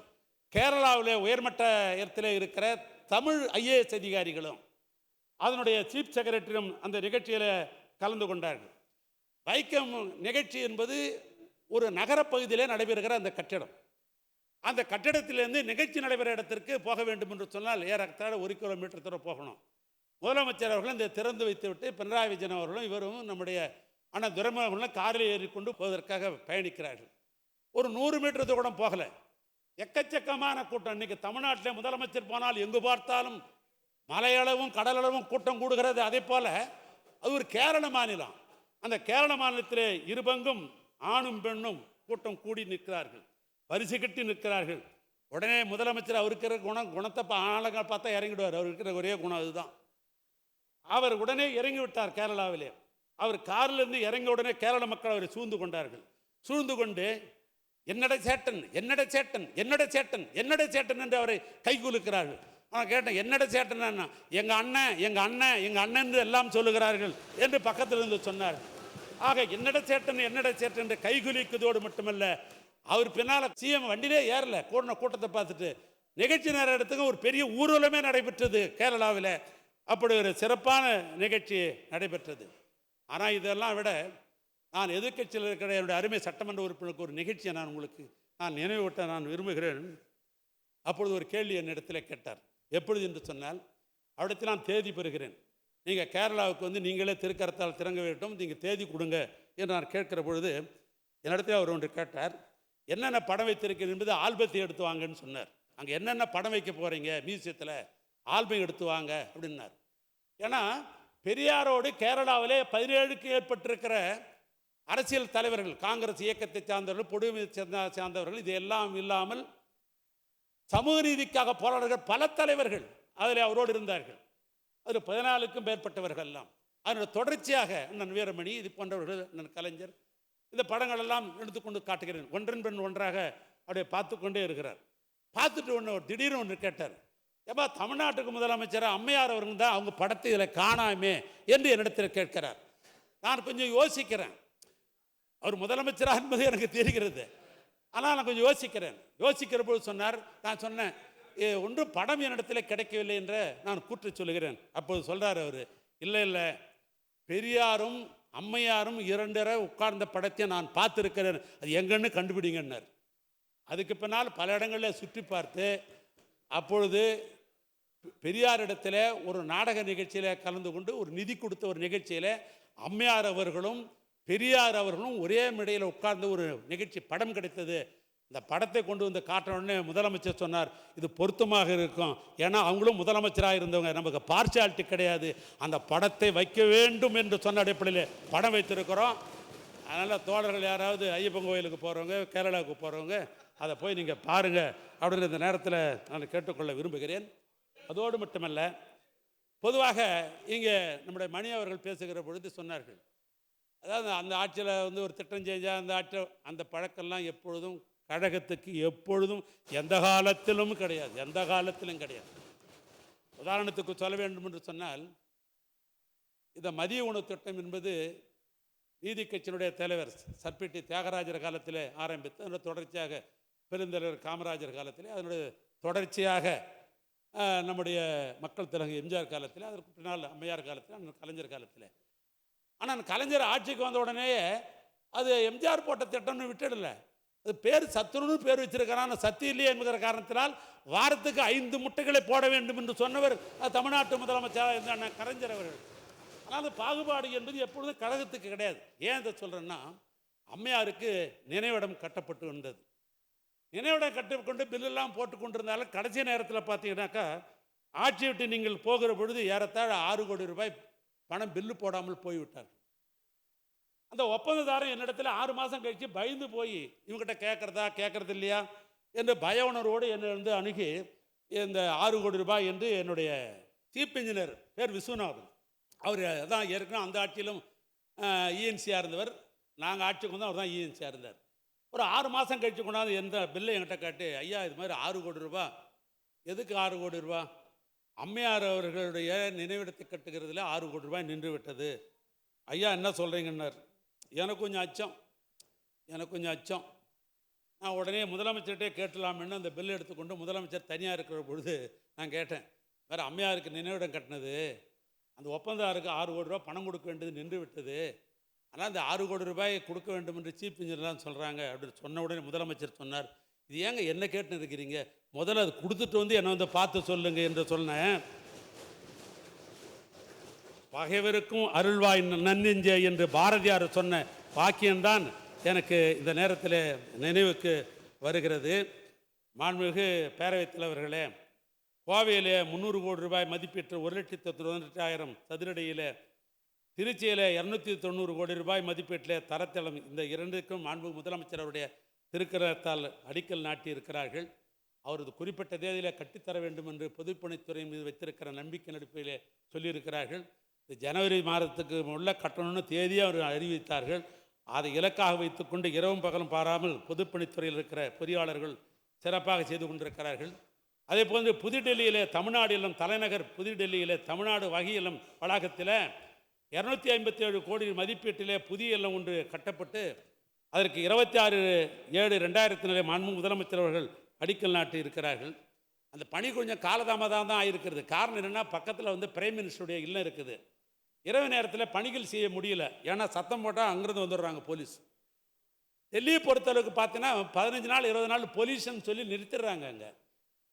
கேரளாவிலே உயர்மட்ட இடத்திலே இருக்கிற தமிழ் IAS அதிகாரிகளும் அதனுடைய சீஃப் செக்ரட்டரியும் அந்த நிகழ்ச்சியில் கலந்து கொண்டார்கள். வைக்கம் நிகழ்ச்சி என்பது ஒரு நகரப்பகுதியிலே நடைபெறுகிற அந்த கட்டிடம். அந்த கட்டிடத்திலிருந்து நிகழ்ச்சி நடைபெற இடத்திற்கு போக வேண்டும் என்று சொன்னால் ஏறத்தாழ 1 கிலோமீட்டர் தூரம் போகணும். முதலமைச்சர் அவர்களும் இந்த திறந்து வைத்துவிட்டு பினராயி விஜயன் அவர்களும் இவரும் நம்முடைய அண்ணன் துரைமகனும் காரில் ஏறிக்கொண்டு போவதற்காக பயணிக்கிறார்கள். ஒரு 100 மீட்டர் கூட போகலை. எக்கச்சக்கமான கூட்டம். இன்றைக்கி தமிழ்நாட்டில் முதலமைச்சர் போனால் எங்கு பார்த்தாலும் மலையளவும் கடலளவும் கூட்டம் கூடுகிறது. அதே போல் அது ஒரு கேரள மாநிலம். அந்த கேரள மாநிலத்திலே இருபங்கும் ஆணும் பெண்ணும் கூட்டம் கூடி நிற்கிறார்கள், வரிசை கட்டி நிற்கிறார்கள். உடனே முதலமைச்சர் அவருக்கிற குணத்தை ஆளுங்க பார்த்தா இறங்கிடுவார். அவர் இருக்கிற ஒரே குணம் அதுதான். அவர் உடனே இறங்கி விட்டார் கேரளாவிலே. அவர் காரிலிருந்து இறங்கிய உடனே கேரள மக்கள் அவரை சூழ்ந்து கொண்டார்கள். சூழ்ந்து கொண்டு என்னடா சேட்டன் என்னடா சேட்டன் என்னடா சேட்டன் என்னடா சேட்டன் என்று அவரை கைகுலுக்கிறார்கள். நான் கேட்டேன், என்னடா சேட்டன்? எங்கள் அண்ணன் எங்கள் அண்ணன் எங்கள் அண்ணன் என்று எல்லாம் சொல்லுகிறார்கள் என்று பக்கத்தில் இருந்து சொன்னார். ஆக என்னடா சேட்டன் என்னடா சேட்டன் என்று கைகுலிக்குதோடு மட்டுமல்ல, அவர் பின்னால் CM வண்டியிலே ஏறல. கூட்டத்தை பார்த்துட்டு நிகழ்ச்சி நேர இடத்துக்கு ஒரு பெரிய ஊர்வலமே நடைபெற்றது கேரளாவில். அப்படி ஒரு சிறப்பான நிகழ்ச்சி நடைபெற்றது. ஆனால் இதெல்லாம் விட நான் எதிர்க்கட்சியில் இருக்கிற என்னுடைய அருமை சட்டமன்ற உறுப்பினருக்கு ஒரு நிகழ்ச்சியை நான் நினைவூட்ட நான் விரும்புகிறேன். அப்பொழுது ஒரு கேள்வி என்னிடத்தில் கேட்டார். எப்பொழுது என்று சொன்னால், அவரிடத்தில் நான் தேதி பெறுகிறேன். நீங்கள் கேரளாவுக்கு வந்து நீங்களே திருக்கரத்தால் திறங்க வேண்டும், நீங்கள் தேதி கொடுங்க என்று நான் கேட்கிற பொழுது என்னிடத்தில் அவர் ஒன்று கேட்டார். என்னென்ன படம் வைத்திருக்கிறேன் என்பது ஆல்பத்தை எடுத்து வாங்கன்னு சொன்னார். அங்கே என்னென்ன படம் வைக்க போகிறீங்க மியூசியத்தில், ஆல்பம் எடுத்து வாங்க அப்படின்னார். ஏன்னா பெரியாரோடு கேரளாவிலே 17க்கு ஏற்பட்டிருக்கிற அரசியல் தலைவர்கள், காங்கிரஸ் இயக்கத்தை சார்ந்தவர்கள், பொதுமை சார்ந்தவர்கள், இது எல்லாம் இல்லாமல் சமூக நீதிக்காக போராடுகிற பல தலைவர்கள் அதில் அவரோடு இருந்தார்கள். அதில் 14க்கும் மேற்பட்டவர்கள் எல்லாம். அதனோட தொடர்ச்சியாக அண்ணன் வீரமணி இது போன்றவர்கள், அண்ணன் கலைஞர், இந்த படங்கள் எல்லாம் எடுத்துக்கொண்டு காட்டுகிறேன். ஒன்றன் பின் ஒன்றாக அப்படியே பார்த்து கொண்டே இருக்கிறார். பார்த்துட்டு திடீர்னு ஒன்று கேட்டார். ஏப்பா தமிழ்நாட்டுக்கு முதலமைச்சராக அம்மையார் அவர்கள் தான், அவங்க படத்தை இதில் காணாமே என்று என்னிடத்தில் கேட்கிறார். நான் கொஞ்சம் யோசிக்கிறேன். அவர் முதலமைச்சராக என்பது எனக்கு தெரிகிறது, ஆனால் நான் கொஞ்சம் யோசிக்கிறேன். யோசிக்கிற போது சொன்னார், நான் சொன்னேன் ஒன்றும் படம் என்னிடத்தில் கிடைக்கவில்லை என்ற நான் கூற்று சொல்லுகிறேன். அப்போது சொல்கிறார் அவர், இல்லை இல்லை, பெரியாரும் அம்மையாரும் 2 உட்கார்ந்த படத்தை நான் பார்த்துருக்கிறேன், அது எங்கன்னு கண்டுபிடிங்கன்னார். அதுக்கு பின்னால் பல இடங்களில் சுற்றி பார்த்து அப்பொழுது பெரியாரிடத்தில் ஒரு நாடக நிகழ்ச்சியில் கலந்து கொண்டு ஒரு நிதி கொடுத்த ஒரு நிகழ்ச்சியில் அம்மையார் அவர்களும் பெரியார் அவர்களும் ஒரே மேடையில் உட்கார்ந்து ஒரு நிகழ்ச்சி படம் கிடைத்தது. இந்த படத்தை கொண்டு வந்து காட்டினோடனே முதலமைச்சர் சொன்னார், இது பொருத்தமாக இருக்கும், ஏன்னா அவங்களும் முதலமைச்சராக இருந்தவங்க, நமக்கு பார்ஷியாலிட்டி கிடையாது, அந்த படத்தை வைக்க வேண்டும் என்று சொன்ன அடிப்படையில் படம் வைத்திருக்கிறோம். அதனால் தோழர்கள் யாராவது ஐயப்பன் கோயிலுக்கு போகிறவங்க, கேரளாவுக்கு போகிறவங்க அதை போய் நீங்கள் பாருங்கள் அப்படின்னு இந்த நேரத்தில் நான் கேட்டுக்கொள்ள விரும்புகிறேன். அதோடு மட்டுமல்ல, பொதுவாக இங்கே நம்முடைய மணி அவர்கள் பேசுகிற பொழுது சொன்னார்கள், அதாவது அந்த ஆட்சியில் வந்து ஒரு திட்டம் செஞ்சால் அந்த ஆட்சியில் அந்த பழக்கம்லாம் எப்பொழுதும் கழகத்துக்கு எப்பொழுதும் எந்த காலத்திலும் கிடையாது, எந்த காலத்திலும் கிடையாது. உதாரணத்துக்கு சொல்ல வேண்டும் என்று சொன்னால், இந்த மதிய உணவு திட்டம் என்பது நீதி கட்சியினுடைய தலைவர் சர்பிட்டி தியாகராஜர் காலத்தில் ஆரம்பித்து அதனுடைய தொடர்ச்சியாக பெருந்தலைவர் காமராஜர் காலத்தில், அதனுடைய தொடர்ச்சியாக நம்முடைய மக்கள் தலைவர் எம்ஜிஆர் காலத்தில், அதற்கு பின்னால் அம்மையார் காலத்தில், கலைஞர் காலத்தில். ஆனால் கலைஞர் ஆட்சிக்கு வந்த உடனேயே அது எம்ஜிஆர் போட்ட திட்டம்னு விட்டுடலை, அது பேர் சத்துருன்னு பேர் வச்சிருக்கிறான், சத்து இல்லையே என்கிற காரணத்தினால் வாரத்துக்கு 5 முட்டைகளை போட வேண்டும் என்று சொன்னவர் தமிழ்நாட்டு முதலமைச்சராக இருந்த கலைஞர் அவர்கள். ஆனால் அது பாகுபாடு என்பது எப்பொழுதும் கழகத்துக்கு கிடையாது. ஏன் இதை சொல்கிறேன்னா, அம்மையாருக்கு நினைவிடம் கட்டப்பட்டு வந்தது. நினைவிடம் கட்டிக்கொண்டு பில்லெல்லாம் போட்டு கொண்டிருந்தாலும் கடைசி நேரத்தில் பார்த்தீங்கன்னாக்கா ஆட்சி விட்டு நீங்கள் போகிற பொழுது ஏறத்தாழ 6 கோடி ரூபாய் பணம் பில்லு போடாமல் போய்விட்டார். அந்த ஒப்பந்ததாரன் என்னிடத்தில் 6 மாதம் கழித்து பயந்து போய் இவங்ககிட்ட கேட்கறது இல்லையா என்று பய உணர்வோடு என்னை வந்து அணுகி இந்த 6 கோடி ரூபாய் என்று என்னுடைய சீஃப் இன்ஜினியர் பேர் விஸ்வநாதன், அவர் தான் ஏற்கனவே அந்த ஆட்சியிலும் இஎன்சியாக இருந்தவர், நாங்கள் ஆட்சிக்கு வந்து அவர் தான் இஎன்சியாக இருந்தார். ஒரு 6 மாதம் கழித்து கொண்டாந்து எந்த பில்லை என்கிட்ட காட்டி, ஐயா இது மாதிரி 6 கோடி ரூபா, எதுக்கு 6 கோடி ரூபா, அம்மையார் அவர்களுடைய நினைவிடத்தை கட்டுகிறதுல 6 கோடி ரூபாய் நின்று விட்டது, ஐயா என்ன சொல்கிறீங்கன்னார். எனக்கு கொஞ்சம் அச்சம். நான் உடனே முதலமைச்சர்கிட்டே கேட்டலாம்னு அந்த பில்லை எடுத்துக்கொண்டு முதலமைச்சர் தனியாக இருக்கிற பொழுது நான் கேட்டேன், வேறு அம்மையாருக்கு நினைவிடம் கட்டினது அந்த ஒப்பந்தாருக்கு 6 கோடி ரூபா பணம் கொடுக்க வேண்டியது நின்று விட்டது, ஆனால் அந்த 6 கோடி ரூபாயை கொடுக்க வேண்டும் என்று சீஃப் இன்ஜினியர்லாம் சொல்கிறாங்க அப்படின்னு சொன்ன உடனே முதலமைச்சர் சொன்னார், இது ஏங்க என்ன கேட்டுன்னு இருக்கிறீங்க, முதல்ல அது கொடுத்துட்டு வந்து என்னை வந்து பார்த்து சொல்லுங்க என்று சொன்னேன். பகைவருக்கும் அருள்வாய் நன்னெஞ்சே என்று பாரதியார் சொன்ன வாக்கியம்தான் எனக்கு இந்த நேரத்தில் நினைவுக்கு வருகிறது. மாண்புமிகு பேரவைத் தலைவர்களே, கோவையில் 300 கோடி ரூபாய் மதிப்பீட்டு 1,98,000 சதுரடியில், திருச்சியில் 290 கோடி ரூபாய் மதிப்பீட்டில் தரத்தளம், இந்த 2க்கும் மாண்புமிகு முதலமைச்சர் அவருடைய திருக்கரத்தால் அடிக்கல் நாட்டி இருக்கிறார்கள். அவரது குறிப்பிட்ட தேதியில் கட்டித்தர வேண்டும் என்று பொதுப்பணித்துறை மீது வைத்திருக்கிற நம்பிக்கை நடிப்பிலே சொல்லியிருக்கிறார்கள். ஜனவரி மாதத்துக்கு உள்ள கட்டணம்னு தேதியை அவர் அறிவித்தார்கள். அதை இலக்காக வைத்துக்கொண்டு இரவும் பகலும் பாராமல் பொதுப்பணித்துறையில் இருக்கிற பொறியாளர்கள் சிறப்பாக செய்து கொண்டிருக்கிறார்கள். அதே போன்று புதுடெல்லியிலே தமிழ்நாடு இல்லம், தலைநகர் புதுடெல்லியிலே தமிழ்நாடு வகை இல்லம் வளாகத்தில் 257 கோடி மதிப்பீட்டிலே புதிய இல்லம் ஒன்று கட்டப்பட்டு அதற்கு 26/7/2000 மாண்புமிகு முதலமைச்சர் அவர்கள் அடிக்கல் நாட்டி இருக்கிறார்கள். அந்த பணி கொஞ்சம் காலதாமதம் தான் ஆகிருக்கிறது. காரணம் என்னென்னா, பக்கத்தில் வந்து பிரைம் மினிஸ்டருடைய இல்லம் இருக்குது. இரவு நேரத்தில் பணிகள் செய்ய முடியல, ஏன்னா சத்தம் போட்டால் அங்கேருந்து வந்துடுறாங்க போலீஸ். டெல்லியை பொறுத்தளவுக்கு பார்த்தீங்கன்னா 15 நாள் 20 நாள் போலீஸ்ன்னு சொல்லி நிறுத்திடுறாங்க அங்கே.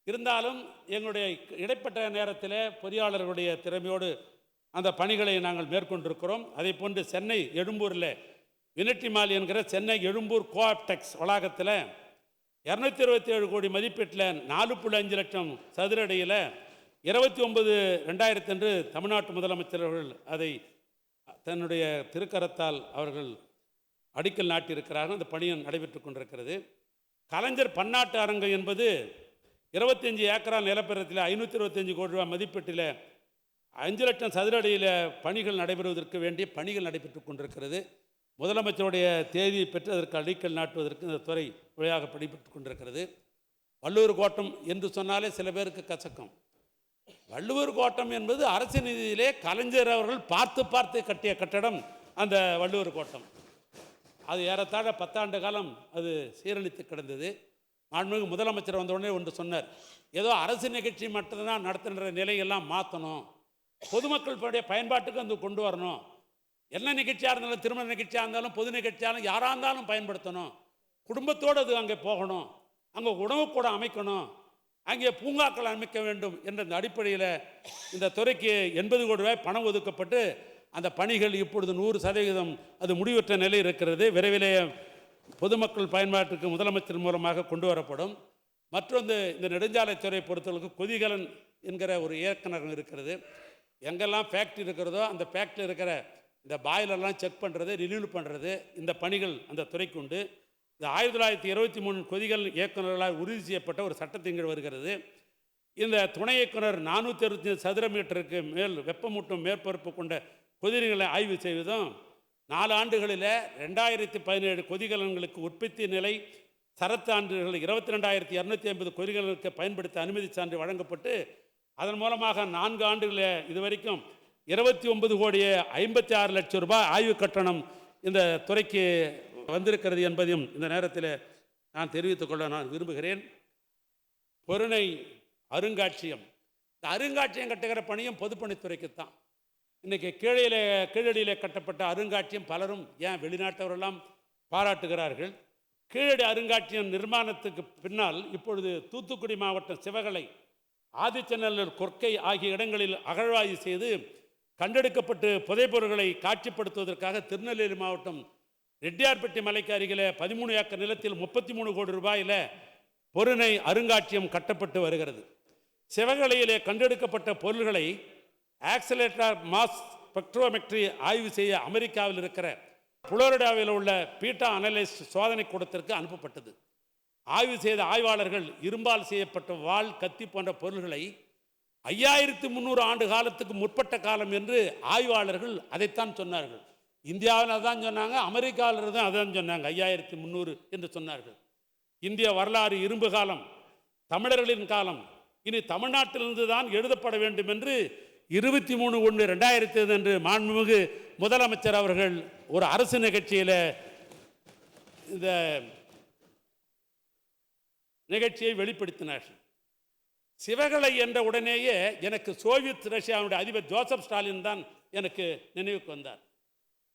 இருந்தாலும் எங்களுடைய இடைப்பட்ட நேரத்தில் பொறியாளர்களுடைய திறமையோடு அந்த பணிகளை நாங்கள் மேற்கொண்டிருக்கிறோம். அதே போன்று சென்னை எழும்பூரில் வினட்டி மால் என்கிற சென்னை எழும்பூர் கோஆப்டெக்ஸ் வளாகத்தில் 227 கோடி மதிப்பீட்டில் 4.5 லட்சம் சதுர அடியில் 29/2000 அன்று தமிழ்நாட்டு முதலமைச்சர் அவர்கள் அதை தன்னுடைய திருக்கரத்தால் அவர்கள் அடிக்கல் நாட்டியிருக்கிறார்கள். அந்த பணியும் நடைபெற்று கொண்டிருக்கிறது. கலைஞர் பன்னாட்டு அரங்கம் என்பது 25 ஏக்கரால் நிலப்பரத்தில் 525 கோடி ரூபாய் மதிப்பீட்டில் 5 லட்சம் சதுர அடியில் பணிகள் நடைபெறுவதற்கு வேண்டிய பணிகள் நடைபெற்று கொண்டிருக்கிறது. முதலமைச்சருடைய தேதியை பெற்று அதற்கு அடிக்கல் நாட்டுவதற்கு இந்த துறை வழியாக படிபட்டு கொண்டிருக்கிறது. வள்ளுவர் கோட்டம் என்று சொன்னாலே சில பேருக்கு கசக்கம். வள்ளுவர் கோட்டம் என்பது அரசு நிதியிலே கலைஞர் அவர்கள் பார்த்து பார்த்து கட்டிய கட்டடம் அந்த வள்ளுவர் கோட்டம். அது ஏறத்தாழ 10 ஆண்டு காலம் அது சீரழித்து கிடந்தது. மாண்புமிகு முதலமைச்சர் வந்தவுடனே ஒன்று சொன்னார், ஏதோ அரசு நிகழ்ச்சி மட்டும்தான் நடத்துகின்ற நிலையெல்லாம் மாற்றணும், பொதுமக்களுடைய பயன்பாட்டுக்கு வந்து கொண்டு வரணும், என்ன நிகழ்ச்சியாக இருந்தாலும், திருமண நிகழ்ச்சியாக இருந்தாலும், பொது நிகழ்ச்சியாக யாராக இருந்தாலும் பயன்படுத்தணும், குடும்பத்தோடு அது அங்கே போகணும், அங்கே உணவு கூட அமைக்கணும், அங்கே பூங்காக்கள் அமைக்க வேண்டும் என்ற இந்த அடிப்படையில் இந்த துறைக்கு 80 கோடி ரூபாய் பணம் ஒதுக்கப்பட்டு அந்த பணிகள் இப்பொழுது 100% அது முடிவற்ற நிலை இருக்கிறது. விரைவிலே பொதுமக்கள் பயன்பாட்டுக்கு முதலமைச்சர் மூலமாக கொண்டு வரப்படும். மற்றொன்று, இந்த நெடுஞ்சாலைத்துறை பொறுத்தவரைக்கும் கொதிகலன் என்கிற ஒரு இயக்குனர் இருக்கிறது. எங்கெல்லாம் ஃபேக்ட்ரி இருக்கிறதோ அந்த ஃபேக்ட்ரி இருக்கிற இந்த பாயிலெல்லாம் செக் பண்ணுறது, ரினியூல் பண்ணுறது, இந்த பணிகள் அந்த துறைக்கு உண்டு. இந்த 1923 கொதிகல் இயக்குநர்களால் உறுதி செய்யப்பட்ட ஒரு சட்டத்தின் கீழ் வருகிறது. இந்த துணை இயக்குனர் 465 சதுர மீட்டருக்கு மேல் வெப்பமூட்டும் மேற்பரப்பு கொண்ட கொதிகளை ஆய்வு செய்வதும், 4 ஆண்டுகளில் 2017 கொதிகலன்களுக்கு உற்பத்தி நிலை சரத்தாண்டுகள் 22,250 கொதிகலனுக்கு பயன்படுத்த அனுமதி சான்று வழங்கப்பட்டு அதன் மூலமாக 4 ஆண்டுகளில் இதுவரைக்கும் 29,56,00,000 ரூபாய் ஆய்வு கட்டணம் இந்த துறைக்கு வந்திருக்கிறது என்பதையும் இந்த நேரத்தில் நான் தெரிவித்துக் கொள்ள நான் விரும்புகிறேன். பொருணை அருங்காட்சியகம், இந்த அருங்காட்சியகம் கட்டுகிற பணியும் பொதுப்பணித்துறைக்குத்தான். இன்றைக்கி கீழடியிலே கட்டப்பட்ட அருங்காட்சியம் பலரும் ஏன் வெளிநாட்டவரெல்லாம் பாராட்டுகிறார்கள். கீழடி அருங்காட்சியகம் நிர்மாணத்துக்கு பின்னால் இப்பொழுது தூத்துக்குடி மாவட்டம் சிவகலை, ஆதிச்சநல்லூர், கொர்க்கை ஆகிய இடங்களில் அகழ்வாய்வு செய்து கண்டெடுக்கப்பட்டு புதைப்பொருட்களை காட்சிப்படுத்துவதற்காக திருநெல்வேலி மாவட்டம் ரெட்டியார்பட்டி மலைக்கு அருகில் 13 ஏக்கர் நிலத்தில் 33 கோடி ரூபாயில் பொருணை அருங்காட்சியகம் கட்டப்பட்டு வருகிறது. சிவகலையிலே கண்டெடுக்கப்பட்ட பொருள்களை ஆக்சிலேட்டர் மாஸ் ஸ்பெக்ட்ரோமெட்ரி ஆய்வு செய்ய அமெரிக்காவில் இருக்கிற புளோரிடாவில் உள்ள பீட்டா அனலைஸ்ட் சோதனை கூடத்திற்கு அனுப்பப்பட்டது. ஆய்வு செய்த ஆய்வாளர்கள் இரும்பால் செய்யப்பட்ட வாள், கத்தி போன்ற பொருள்களை 5300 ஆண்டு காலத்துக்கு முற்பட்ட காலம் என்று ஆய்வாளர்கள் அதைத்தான் சொன்னார்கள். இந்தியாவில் அதான் சொன்னாங்க, அமெரிக்காவில் தான் அதான் சொன்னாங்க, 5300 என்று சொன்னார்கள். இந்திய வரலாறு இரும்பு காலம், தமிழர்களின் காலம், இனி தமிழ்நாட்டிலிருந்து தான் எழுதப்பட வேண்டும் என்று 23/1/2005 அன்று மாண்புமிகு முதலமைச்சர் அவர்கள் ஒரு அரசு நிகழ்ச்சியில் இந்த நிகழ்ச்சியை வெளிப்படுத்தினார்கள். சிவகலை என்ற உடனேயே எனக்கு சோவியத் ரஷ்யாவுடைய அதிபர் ஜோசப் ஸ்டாலின் தான் எனக்கு நினைவுக்கு வந்தார்.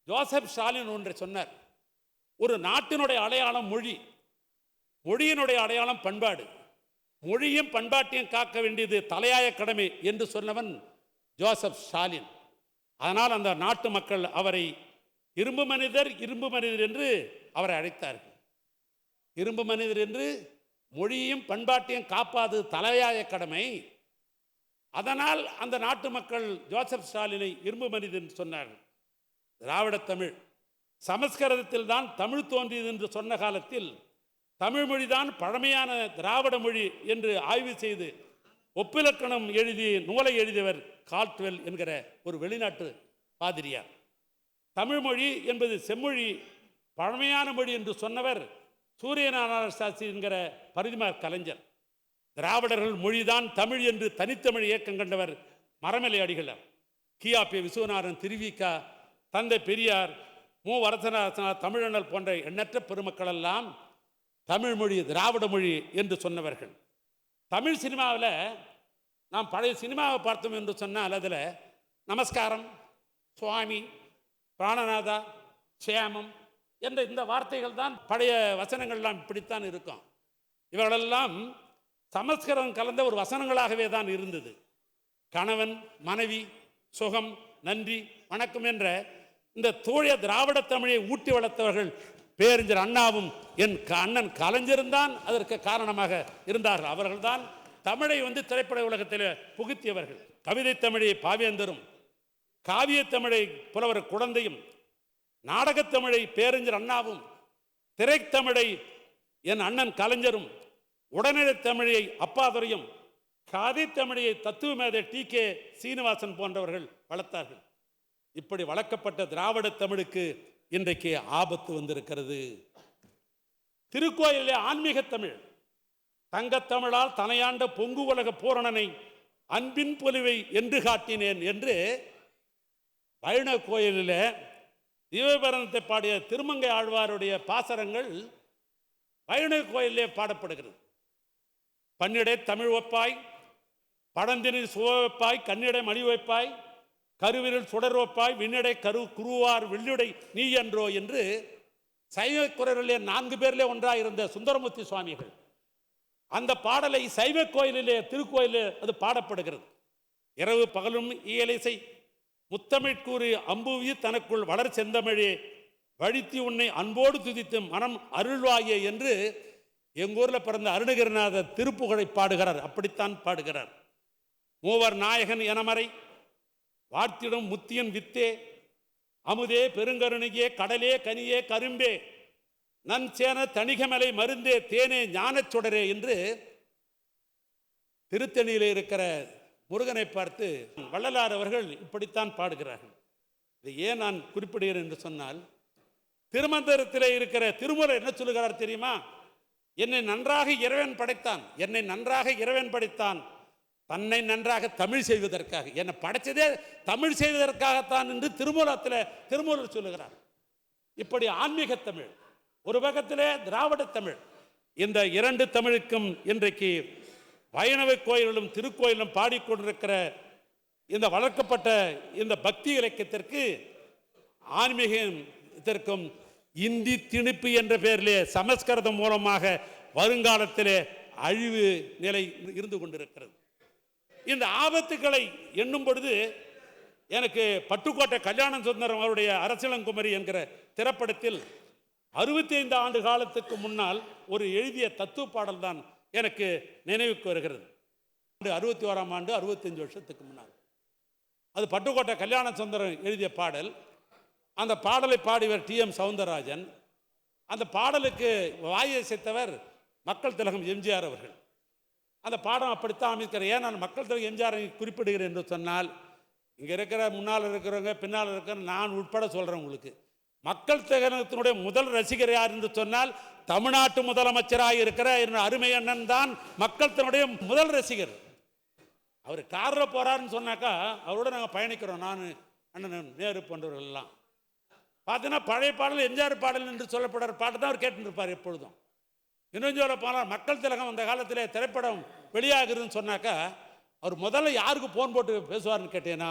ஜோசப் ஸ்டாலின் ஒன்றை சொன்னார், ஒரு நாட்டினுடைய அடையாளம் மொழி, மொழியினுடைய அடையாளம் பண்பாடு, மொழியும் பண்பாட்டையும் காக்க வேண்டியது தலையாய கடமை என்று சொன்னவன் ஜோசப் ஸ்டாலின். அதனால் அந்த நாட்டு மக்கள் அவரை இரும்பு மனிதர், இரும்பு மனிதர் என்று அவரை அழைத்தார்கள். இரும்பு மனிதர் என்று மொழியும் பண்பாட்டையும் காப்பாது தலையாய கடமை. அதனால் அந்த நாட்டு மக்கள் ஜோசப் ஸ்டாலினை இரும்பு மனிதர் என்று சொன்னார்கள். திராவிட தமிழ், சமஸ்கிருதத்தில் தான் தமிழ் தோன்றியது என்று சொன்ன காலத்தில் தமிழ் மொழிதான் பழமையான திராவிட மொழி என்று ஆய்வு செய்து ஒப்பிலக்கணம் எழுதி நூலை எழுதியவர் கால்ட்வெல் என்கிற ஒரு வெளிநாட்டு பாதிரியார். தமிழ் மொழி என்பது செம்மொழி, பழமையான மொழி என்று சொன்னவர் சூரியநாராயண சாஸ்திரி என்கிற பரிதிமார் கலைஞர். திராவிடர்கள் மொழிதான் தமிழ் என்று தனித்தமிழ் இயக்கம் கண்டவர் மரமலை அடிகளார். கியாபி விஸ்வநாதன், திருவிக்கா, தந்தை பெரியார், மு வரதராசனார், தமிழண்ணல் போன்ற எண்ணற்ற பெருமக்களெல்லாம் தமிழ் மொழி திராவிட மொழி என்று சொன்னவர்கள். தமிழ் சினிமாவில் நாம் பழைய சினிமாவை பார்த்தோம் என்று சொன்னால் அதில் நமஸ்காரம், சுவாமி, பிராணநாதா, சேமம் என்ற இந்த வார்த்தைகள் தான் பழைய வசனங்கள்லாம் இப்படித்தான் இருக்கும். இவர்களெல்லாம் சமஸ்கிருதம் கலந்த ஒரு வசனங்களாகவே தான் இருந்தது. கணவன், மனைவி, சுகம், நன்றி, வணக்கம் என்ற இந்த தூய திராவிட தமிழை ஊட்டி வளர்த்தவர்கள் பேரறிஞர் அண்ணாவும் என் அண்ணன் கலைஞரும் தான் அதற்கு காரணமாக இருந்தார்கள். அவர்கள்தான் தமிழை திரைப்பட உலகத்தில் புகுத்தியவர்கள். கவிதை தமிழை பாவேந்தரும், காவிய தமிழை புலவர் குழந்தையும், நாடகத்தமிழை பேரறிஞர் அண்ணாவும், திரைத்தமிழை என் அண்ணன் கலைஞரும், உடனடி தமிழை அப்பாதுரையும், காதி தமிழையை தத்துவ மேதை TK சீனிவாசன் போன்றவர்கள் வளர்த்தார்கள். இப்படி வளர்க்கப்பட்ட திராவிட தமிழுக்கு இன்றைக்கு ஆபத்து வந்திருக்கிறது. திருக்கோயிலே ஆன்மீக தமிழ், தங்கத்தமிழால் தனையாண்ட பொங்கு உலக பூரணனை அன்பின் பொலிவை என்று காட்டினேன் என்று வைணவ கோயிலில் தீபபரணத்தை பாடிய திருமங்கை ஆழ்வாருடைய பாசரங்கள் வைணவ கோயிலே பாடப்படுகிறது. பன்னிடை தமிழ் வைப்பாய், பழந்தினில் சுவ வைப்பாய், கண்ணிடை மணி வைப்பாய், கருவிரில் சுடர் வைப்பாய், விண்ணிடை குருவார் வெள்ளுடை நீ என்றோ என்று சைவ குரலிலே 4 பேரிலே ஒன்றாக இருந்த சுந்தரமூர்த்தி சுவாமிகள் அந்த பாடலை சைவ கோயிலிலே திருக்கோயிலே அது பாடப்படுகிறது. இரவு பகலும் இயலிசை முத்தமிழ் கூறி அம்புவி தனக்குள் வளர் செந்தமிழே வழித்தி உன்னை அன்போடு துதித்து மனம் அருள்வாயே என்று எங்கூரில் பிறந்த அருணகிரிநாதர் திருப்புகழை பாடுகிறார். அப்படித்தான் பாடுகிறார். மூவர் நாயகன் எனமறை வாழ்த்திடும் முத்தியன் வித்தே அமுதே பெருங்கருணியே கடலே கனியே கரும்பே நன் சேன தணிகமலை மருந்தே தேனே ஞானச் சுடரே என்று திருத்தணியிலே இருக்கிற முருகனை பார்த்து வள்ளலார் அவர்கள் இப்படித்தான் பாடுகிறார்கள். இதை ஏன் நான் குறிப்பிடுகிறேன் என்று சொன்னால், திருமந்திரத்திலே இருக்கிற திருமுறை என்ன சொல்லுகிறார் தெரியுமா? என்னை நன்றாக இறைவன் படைத்தான், என்னை நன்றாக இறைவன் படைத்தான், தன்னை நன்றாக தமிழ் செய்வதற்காக, என்னை படைச்சதே தமிழ் செய்வதற்காகத்தான் என்று திருமூலர் சொல்லுகிறார். இப்படி ஆன்மீக தமிழ் ஒரு பக்கத்திலே, திராவிட தமிழ், இந்த 2 தமிழுக்கும் இன்றைக்கு வைணவ கோயிலும் திருக்கோயிலும் பாடிக்கொண்டிருக்கிற இந்த வளர்க்கப்பட்ட இந்த பக்தி இலக்கியத்திற்கு ஆன்மீகத்திற்கும் இந்தி திணிப்பு என்ற பெயரிலே சமஸ்கிருதம் மூலமாக வருங்காலத்திலே அழிவு நிலை இருந்து கொண்டிருக்கிறது. இந்த ஆபத்துக்களை எண்ணும் பொழுது எனக்கு பட்டுக்கோட்டை கல்யாண சுந்தரம் அவருடைய அரசியலங்குமரி என்கிற திரைப்படத்தில் 65 ஆண்டு காலத்துக்கு முன்னால் ஒரு எழுதிய தத்துவ பாடல் தான் எனக்கு நினைவுக்கு வருகிறது. 61ஆம் ஆண்டு 65 வருஷத்துக்கு முன்னால் அது பட்டுக்கோட்டை கல்யாண சுந்தரம் எழுதிய பாடல். அந்த பாடலை பாடியவர் TM சௌந்தரராஜன். அந்த பாடலுக்கு வாயசைத்தவர் மக்கள் திலகம் எம்ஜிஆர் அவர்கள். அந்த பாடம் அப்படித்தான் அமைக்கிறார். ஏன் நான் மக்கள் திலகம் எம்ஜிஆரை குறிப்பிடுகிறேன் என்று சொன்னால், இங்கே இருக்கிற முன்னால் இருக்கிறவங்க பின்னால் இருக்கிற நான் உட்பட சொல்கிறேன் உங்களுக்கு, மக்கள் திலகத்தினுடைய முதல் ரசிகர் யார் என்று சொன்னால் தமிழ்நாட்டு முதலமைச்சராக இருக்கிற அருமை அண்ணன் தான் மக்கள் திலகத்தினுடைய முதல் ரசிகர். அவர் காரில் போகிறாருன்னு சொன்னாக்கா அவரோட நாங்கள் பயணிக்கிறோம், நான் அண்ணன் நேரு போன்றவர்கள் எல்லாம். பார்த்தீங்கன்னா பழைய பாடல் எம்ஜிஆர் பாடல் என்று சொல்லப்படுற பாட்டு தான் அவர் கேட்டுருப்பார் எப்பொழுதும். இன்னும் சொல்ல போனால் மக்கள் திலகம் அந்த காலத்தில் திரைப்படம் வெளியாகுதுன்னு சொன்னாக்கா அவர் முதல்ல யாருக்கு ஃபோன் போட்டு பேசுவார்னு கேட்டீங்கன்னா,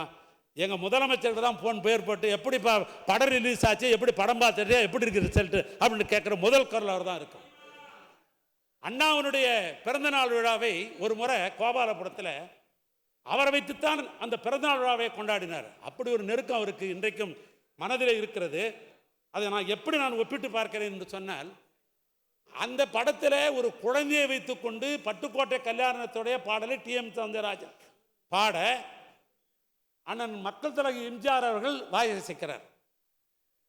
எங்கள் முதலமைச்சருக்கு தான் ஃபோன் பேர் போட்டு எப்படி படம் ரிலீஸ் ஆச்சு, எப்படி படம் பார்த்துட்டு எப்படி இருக்குது ரிசல்ட்டு அப்படின்னு கேட்குற முதல் குரல் அவர் தான் இருக்கும். அண்ணாவினுடைய பிறந்தநாள் விழாவை ஒரு முறை கோபாலபுரத்தில் அவரை வைத்துத்தான் அந்த பிறந்தநாள் விழாவை கொண்டாடினார். அப்படி ஒரு நெருக்கம் அவருக்கு இன்றைக்கும் மனதில் இருக்கிறது. அதை நான் எப்படி ஒப்பிட்டு பார்க்கிறேன் என்று சொன்னால், அந்த படத்தில் ஒரு குழந்தையை வைத்துக்கொண்டு பட்டுக்கோட்டை கல்யாணத்துடைய பாடலை TM சௌந்தரராஜன் பாட அண்ணன் மக்கள் திலகம் எம்ஜிஆர் அவர்கள் வாயசிக்கிறார்.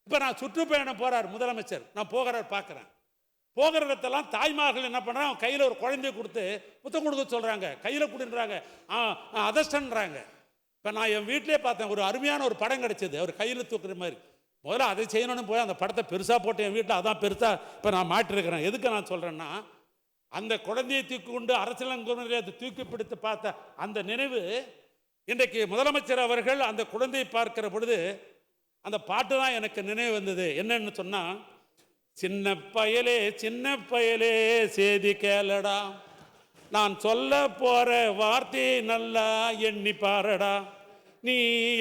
இப்போ நான் சுற்றுப்பயணம் போகிறார் முதலமைச்சர், நான் போகிறார் பார்க்குறேன். போகிற இடத்தெல்லாம் தாய்மார்கள் என்ன பண்ணுறாங்க, கையில் ஒரு குழந்தைய கொடுத்து புத்தம் கொடுக்க சொல்கிறாங்க, கையில் கொடுன்றாங்க, அதஷ்டன்றாங்க. இப்போ நான் என் வீட்டிலே பார்த்தேன், ஒரு அருமையான ஒரு படம் கிடச்சிது, அவர் கையில் தூக்குற மாதிரி. முதல்ல அதை செய்யணும்னு போய் அந்த படத்தை பெருசாக போட்டு என் வீட்டில் அதான் பெருசாக இப்போ நான் மாட்டிருக்கிறேன். எதுக்கு நான் சொல்கிறேன்னா, அந்த குழந்தையை தூக்கி கொண்டு அரசியலங்குமரியை அதை தூக்கி பிடித்து பார்த்த அந்த நினைவு இன்றைக்கு முதலமைச்சர் அவர்கள் அந்த குழந்தையை பார்க்கிற பொழுது அந்த பாட்டு தான் எனக்கு நினைவு வந்தது. என்னன்னு சொன்னால், சின்ன பயலே சேதி கேளடா, நான் சொல்ல போற வார்த்தை நல்லா எண்ணி பாரடா, நீ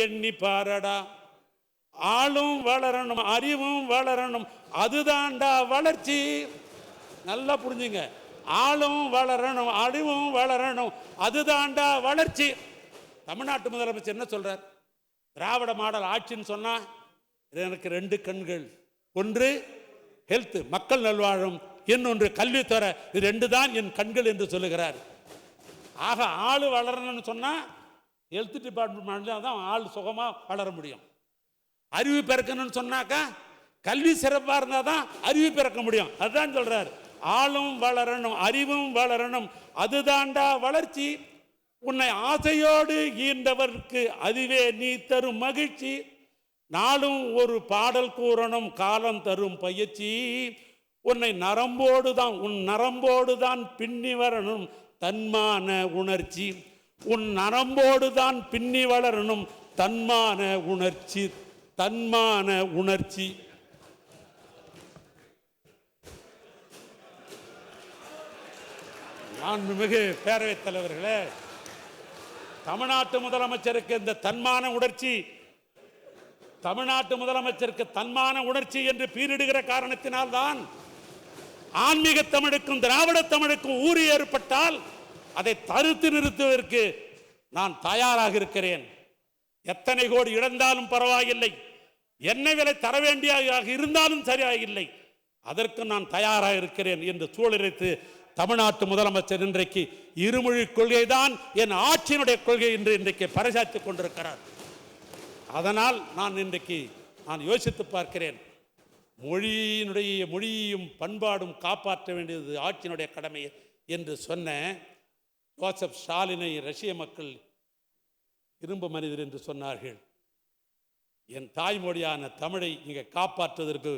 எண்ணி பாரடா, ஆளும் வளரணும் அறிவும் வளரணும் அதுதான்டா வளர்ச்சி. நல்லா புரிஞ்சுங்க, ஆளும் வளரணும் அறிவும் வளரணும் அதுதான்டா வளர்ச்சி. தமிழ்நாட்டு முதலமைச்சர் என்ன சொல்றார்? திராவிட மாடல் ஆட்சின்னு சொன்னா எனக்கு 2 கண்கள், ஒன்று ஹெல்த் மக்கள் நல்வாழும், இன்னொன்று கல்வித்துறை, இது 2 தான் என் கண்கள் என்று சொல்லுகிறார். ஆக ஆள் வளரணும்னு சொன்னா ஹெல்த் டிபார்ட்மெண்ட்ல தான் ஆள் சுகமாக வளர முடியும். அறிவு பிறக்கணும்னு சொன்னாக்கா கல்வி சிறப்பாக இருந்தால் தான் அறிவு பிறக்க முடியும். அதுதான் சொல்றார், ஆளும் வளரணும் அறிவும் வளரணும் அதுதான்டா வளர்ச்சி, உன்னை ஆசையோடு ஈண்டவர்க்கு அதுவே நீ தரும் மகிழ்ச்சி, நாளும் ஒரு பாடல் கூறணும் காலம் தரும் பயிற்சி, உன்னை நரம்போடு தான் உன் நரம்போடு தான் பின்னி வரணும் தன்மான உணர்ச்சி, உன் நரம்போடு தான் பின்னி வளரணும் தன்மான உணர்ச்சி, தன்மான உணர்ச்சி. மாண்புமிகு பேரவைத் தலைவர்களே, தமிழ்நாட்டு முதலமைச்சருக்கு இந்த தன்மான உணர்ச்சி, தமிழ்நாட்டு முதலமைச்சருக்கு தன்மான உணர்ச்சி என்று பீரிடுகிற காரணத்தினால்தான் ஆன்மீக தமிழுக்கும் திராவிட தமிழுக்கும் ஊறி ஏற்பட்டால் அதை தடுத்து நிறுத்துவதற்கு நான் தயாராக இருக்கிறேன். எத்தனை கோடி இழந்தாலும் பரவாயில்லை, என்ன விலை தர வேண்டியதாக இருந்தாலும் சரியாயில்லை, அதற்கு நான் தயாராக இருக்கிறேன் என்று சூழலித்து தமிழ்நாட்டு முதலமைச்சர் இன்றைக்கு இருமொழி கொள்கை தான் என் ஆட்சியினுடைய கொள்கை என்று இன்றைக்கு பறைசாற்றிக் கொண்டிருக்கிறார். அதனால் நான் யோசித்து பார்க்கிறேன், மொழியையும் பண்பாடும் காப்பாற்ற வேண்டியது ஆட்சியினுடைய கடமை என்று சொன்ன ஜோசப் ஸ்டாலினை ரஷ்ய மக்கள் இரும்பு மனிதர் என்று சொன்னார்கள். என் தாய்மொழியான தமிழை இங்கே காப்பாற்றுவதற்கு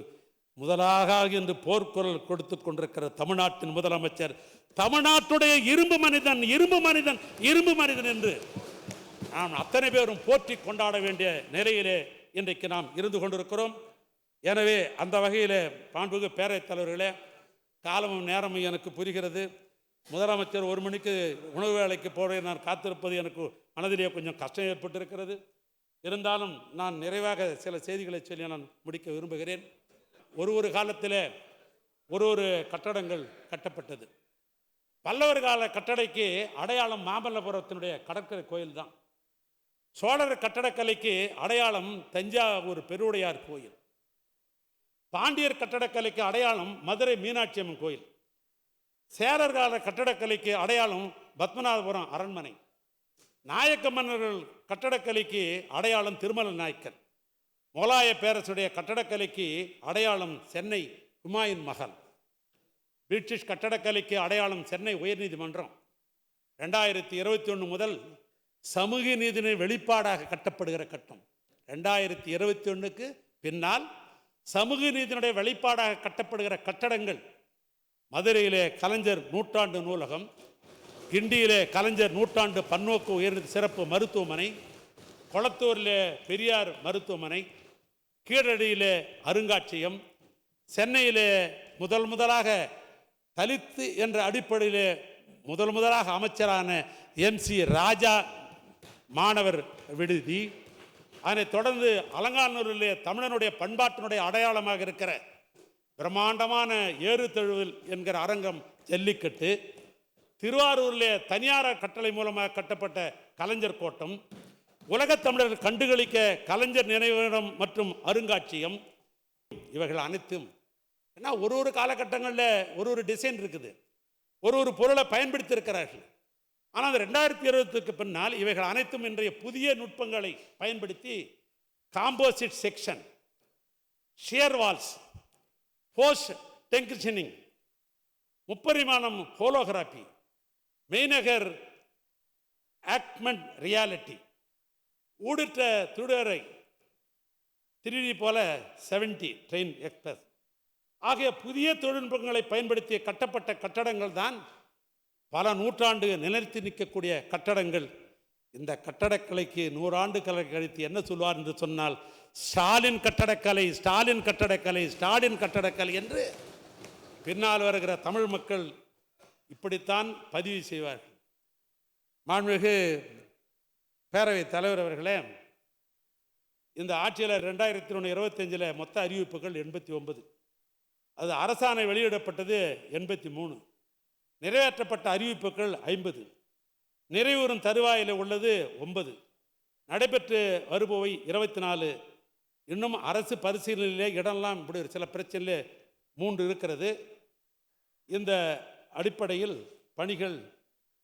முதலாக என்று போர்க்குரல் கொடுத்து கொண்டிருக்கிற தமிழ்நாட்டின் முதலமைச்சர் தமிழ்நாட்டுடைய இரும்பு மனிதன், இரும்பு மனிதன், இரும்பு மனிதன் என்று நாம் அத்தனை பேரும் போற்றி கொண்டாட வேண்டிய நிலையிலே இன்றைக்கு நாம் இருந்து கொண்டிருக்கிறோம். எனவே அந்த வகையில் மாண்புமிகு பேரவைத் தலைவர்களே, காலமும் நேரமும் எனக்கு புரிகிறது. முதலமைச்சர் 1 மணிக்கு உணவு வேலைக்கு போக நான் காத்திருப்பது எனக்கு மனதிலே கொஞ்சம் கஷ்டம் ஏற்பட்டிருக்கிறது. இருந்தாலும் நான் நிறைவாக சில செய்திகளை சொல்லி நான் முடிக்க விரும்புகிறேன். ஒரு காலத்தில் ஒரு கட்டடங்கள் கட்டப்பட்டது. பல்லவர் கால கட்டடைக்கு அடையாளம் மாமல்லபுரத்தினுடைய கடற்கரை கோயில் தான். சோழர் கட்டடக்கலைக்கு அடையாளம் தஞ்சாவூர் பெருவுடையார் கோயில். பாண்டியர் கட்டடக்கலைக்கு அடையாளம் மதுரை மீனாட்சி அம்மன் கோயில். சேரர் கால கட்டடக்கலைக்கு அடையாளம் பத்மநாபபுரம் அரண்மனை. நாயக்க மன்னர்கள் கட்டடக்கலைக்கு அடையாளம் திருமல நாயக்கர். முகலாய பேரரசுடைய கட்டடக்கலைக்கு அடையாளம் சென்னை ஹுமாயூன் மஹல். பிரிட்டிஷ் கட்டடக்கலைக்கு அடையாளம் சென்னை உயர்நீதிமன்றம். 2021 முதல் சமூக நீதியின் வெளிப்பாடாக கட்டப்படுகிற கட்டம். 2021க்கு பின்னால் சமூக நீதியினுடைய வெளிப்பாடாக கட்டப்படுகிற கட்டடங்கள் மதுரையிலே கலைஞர் நூற்றாண்டு நூலகம், கிண்டியிலே கலைஞர் நூற்றாண்டு பன்னோக்கு உயர் சிறப்பு மருத்துவமனை, கொளத்தூரிலே பெரியார் மருத்துவமனை, கீழடியிலே அருங்காட்சியகம், சென்னையிலே முதலாக தலித்து என்ற அடிப்படையிலே முதலாக அமைச்சரான MC ராஜா மாணவர் விடுதி, அதனைத் தொடர்ந்து அலங்காநல்லூரிலே தமிழனுடைய பண்பாட்டினுடைய அடையாளமாக இருக்கிற பிரம்மாண்டமான ஏறுதழுவல் என்கிற அரங்கம், ஜல்லிக்கட்டு, திருவாரூரிலே தனியார் கட்டளை மூலமாக கட்டப்பட்ட கலைஞர் கோட்டம், உலகத் தமிழர்கள் கண்டுகளிக்க கலைஞர் நினைவிடம் மற்றும் அருங்காட்சியகம், இவைகள் அனைத்தும் ஏன்னா ஒரு காலகட்டங்களில் ஒரு டிசைன் இருக்குது, ஒரு பொருளை பயன்படுத்தி இருக்கிறார்கள். ஆனால் அந்த 2020க்கு பின்னால் இவைகள் அனைத்தும் இன்றைய புதிய நுட்பங்களை பயன்படுத்தி composite section, shear walls, post tensioning, முப்பரிமாணம் ஹோலோகிராபி, மெய்நகர் ஆக்மெண்ட் ரியாலிட்டி, ஊடுற்ற துடரை 3D போல 70 ட்ரெயின் எக்ஸ்பிரஸ் ஆகிய புதிய தொழில்நுட்பங்களை பயன்படுத்திய கட்டப்பட்ட கட்டடங்கள் தான் பல நூற்றாண்டு நிலைத்து நிற்கக்கூடிய கட்டடங்கள். இந்த கட்டடக்கலைக்கு 100 ஆண்டுகளை கழித்து என்ன சொல்வார் என்று சொன்னால், ஸ்டாலின் கட்டடக்கலை, ஸ்டாலின் கட்டடக்கலை, ஸ்டாலின் கட்டடக்கலை என்று பின்னால் வருகிற தமிழ் மக்கள் இப்படித்தான் பதிவு செய்வார்கள். மாண்புமிகு பேரவைத் தலைவர் அவர்களே, இந்த ஆட்சியில் 2021-25 மொத்த அறிவிப்புகள் 89. அது அரசாணை வெளியிடப்பட்டது 83. நிறைவேற்றப்பட்ட அறிவிப்புகள் 50. நிறைவேறும் தருவாயில் உள்ளது 9. நடைபெற்று வருபவை 24. இன்னும் அரசு பரிசீலனையிலே இடம்லாம் இப்படி சில பிரச்சனையிலே 3 இருக்கிறது. இந்த அடிப்படையில் பணிகள்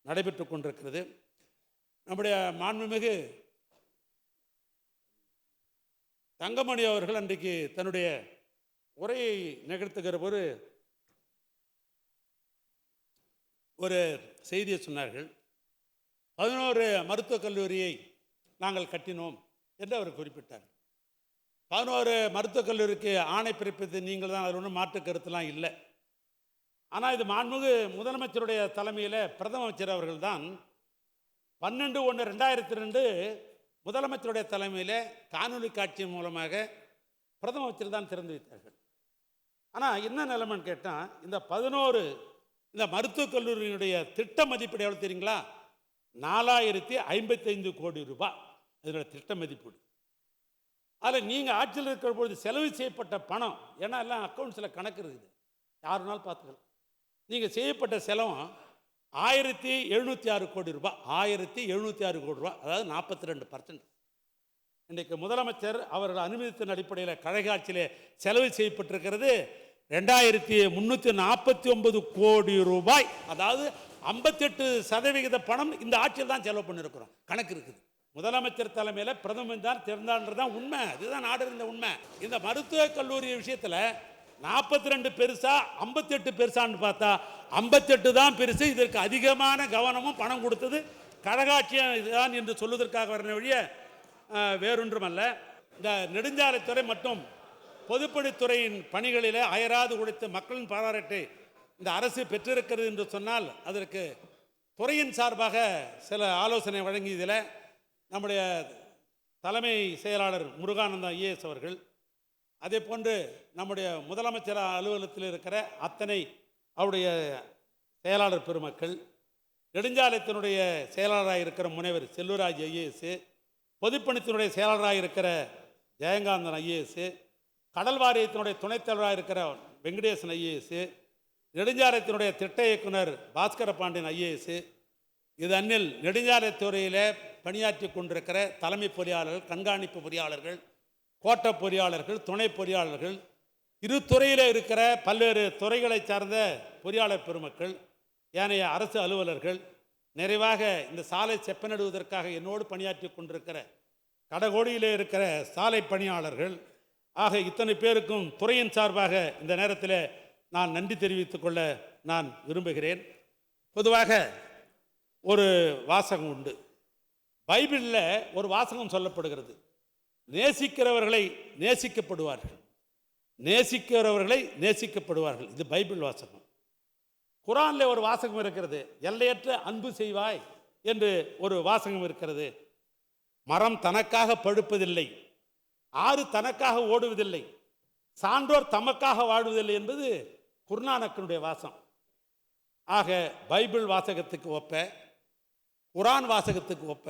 நடைபெற்று கொண்டிருக்கிறது. நம்முடைய மாண்புமிகு தங்கமணி அவர்கள் அன்றைக்கு தன்னுடைய உரையை நிகழ்த்துகிற ஒரு செய்தியை சொன்னார்கள். 11 மருத்துவக் கல்லூரியை நாங்கள் கட்டினோம் என்று அவர் குறிப்பிட்டார். 11 மருத்துவக் கல்லூரிக்கு ஆணை பிறப்பித்து நீங்கள் தான், அதில் ஒன்றும் மாற்று கருத்துலாம் இல்லை. ஆனால் இது மாண்புமிகு முதலமைச்சருடைய தலைமையில் பிரதம அமைச்சர் அவர்கள் தான் 12/1/2002 முதலமைச்சருடைய தலைமையில் காணொலி காட்சியின் மூலமாக பிரதம அமைச்சர் தான் திறந்து வைத்தார்கள். ஆனால் என்ன நிலைமைன்னு கேட்டால், இந்த 11 இந்த மருத்துவக் கல்லூரியினுடைய திட்ட மதிப்பீடு எவ்வளோ தெரியுங்களா? 4055 கோடி ரூபாய் இதனுடைய திட்ட மதிப்பீடு. அதில் நீங்கள் ஆட்சியில் இருக்கிற பொழுது செலவு செய்யப்பட்ட பணம், ஏன்னா எல்லாம் அக்கௌண்ட்ஸில் கணக்கு இருக்குது, யார் வேணாலும் பார்த்துக்கலாம். நீங்கள் செய்யப்பட்ட செலவும் 1706 கோடி ரூபாய். 1706 கோடி ரூபாய், அதாவது 42%. இன்றைக்கு முதலமைச்சர் அவர்கள் அனுமதித்தின் அடிப்படையில் கழக ஆட்சியிலே செலவு செய்யப்பட்டிருக்கிறது 2349 கோடி ரூபாய். அதாவது 58% பணம் இந்த ஆட்சியில் தான் செலவு பண்ணியிருக்கிறோம். கணக்கு இருக்குது. முதலமைச்சர் தலைமையில் பிரதமர் தான் திறந்தான்றதான் உண்மை. இதுதான் நாடு இருந்த உண்மை. இந்த மருத்துவக் கல்லூரி விஷயத்தில் 42 பெருசா 58 பெருசான்னு பார்த்தா 58 தான் பெருசு. இதற்கு அதிகமான கவனமும் பணம் கொடுத்தது கழகாட்சி தான் என்று சொல்வதற்காக வர வழிய வேறொன்றுமல்ல. இந்த நெடுஞ்சாலைத்துறை மற்றும் பொதுப்பணித்துறையின் பணிகளில் அயராது உழைத்து மக்களின் பாராட்டை இந்த அரசு பெற்றிருக்கிறது என்று சொன்னால், அதற்கு துறையின் சார்பாக சில ஆலோசனை வழங்கியதில் நம்முடைய தலைமை செயலாளர் முருகானந்தம் ஐஏஎஸ் அவர்கள், அதே போன்று நம்முடைய முதலமைச்சர் அலுவலகத்தில் இருக்கிற அத்தனை அவருடைய செயலாளர் பெருமக்கள், நெடுஞ்சாலைத்தினுடைய செயலாளராக இருக்கிற முனைவர் செல்வராஜ் ஐஏஎஸ், பொதுப்பணித்தினுடைய செயலாளராக இருக்கிற ஜெயகாந்தன் ஐஏஎஸ், கடல் வாரியத்தினுடைய துணைத் தலைவராக இருக்கிற வெங்கடேசன் ஐஏஎஸ், நெடுஞ்சாலைத்தினுடைய திட்ட இயக்குனர் பாஸ்கர பாண்டியன் ஐஏஎஸ், இது அன்னில் நெடுஞ்சாலைத்துறையில் பணியாற்றி கொண்டிருக்கிற தலைமை பொறியாளர்கள், கண்காணிப்பு பொறியாளர்கள், கோட்ட பொறியாளர்கள், துணை பொறியாளர்கள், இரு துறையில் இருக்கிற பல்வேறு துறைகளை சார்ந்த பொறியாளர் பெருமக்கள், ஏனைய அரசு அலுவலர்கள், நிறைவாக இந்த சாலை செப்பனிடுவதற்காக என்னோடு பணியாற்றி கொண்டிருக்கிற கடகோடியிலே இருக்கிற சாலை பணியாளர்கள் ஆக இத்தனை பேருக்கும் துறையின் சார்பாக இந்த நேரத்தில் நான் நன்றி தெரிவித்துக் கொள்ள நான் விரும்புகிறேன். பொதுவாக ஒரு வாசகம் உண்டு. பைபிளில் ஒரு வாசகம் சொல்லப்படுகிறது, நேசிக்கிறவர்களை நேசிக்கப்படுவார்கள், நேசிக்கிறவர்களை நேசிக்கப்படுவார்கள். இது பைபிள் வாசகம். குரானில் ஒரு வாசகம் இருக்கிறது, எல்லையற்ற அன்பு செய்வாய் என்று ஒரு வாசகம் இருக்கிறது. மரம் தனக்காக படுப்பதில்லை, ஆறு தனக்காக ஓடுவதில்லை, சான்றோர் தமக்காக வாழ்வதில்லை என்பது குர்ஆனுடைய வாசம். ஆக பைபிள் வாசகத்துக்கு ஒப்ப, குரான் வாசகத்துக்கு ஒப்ப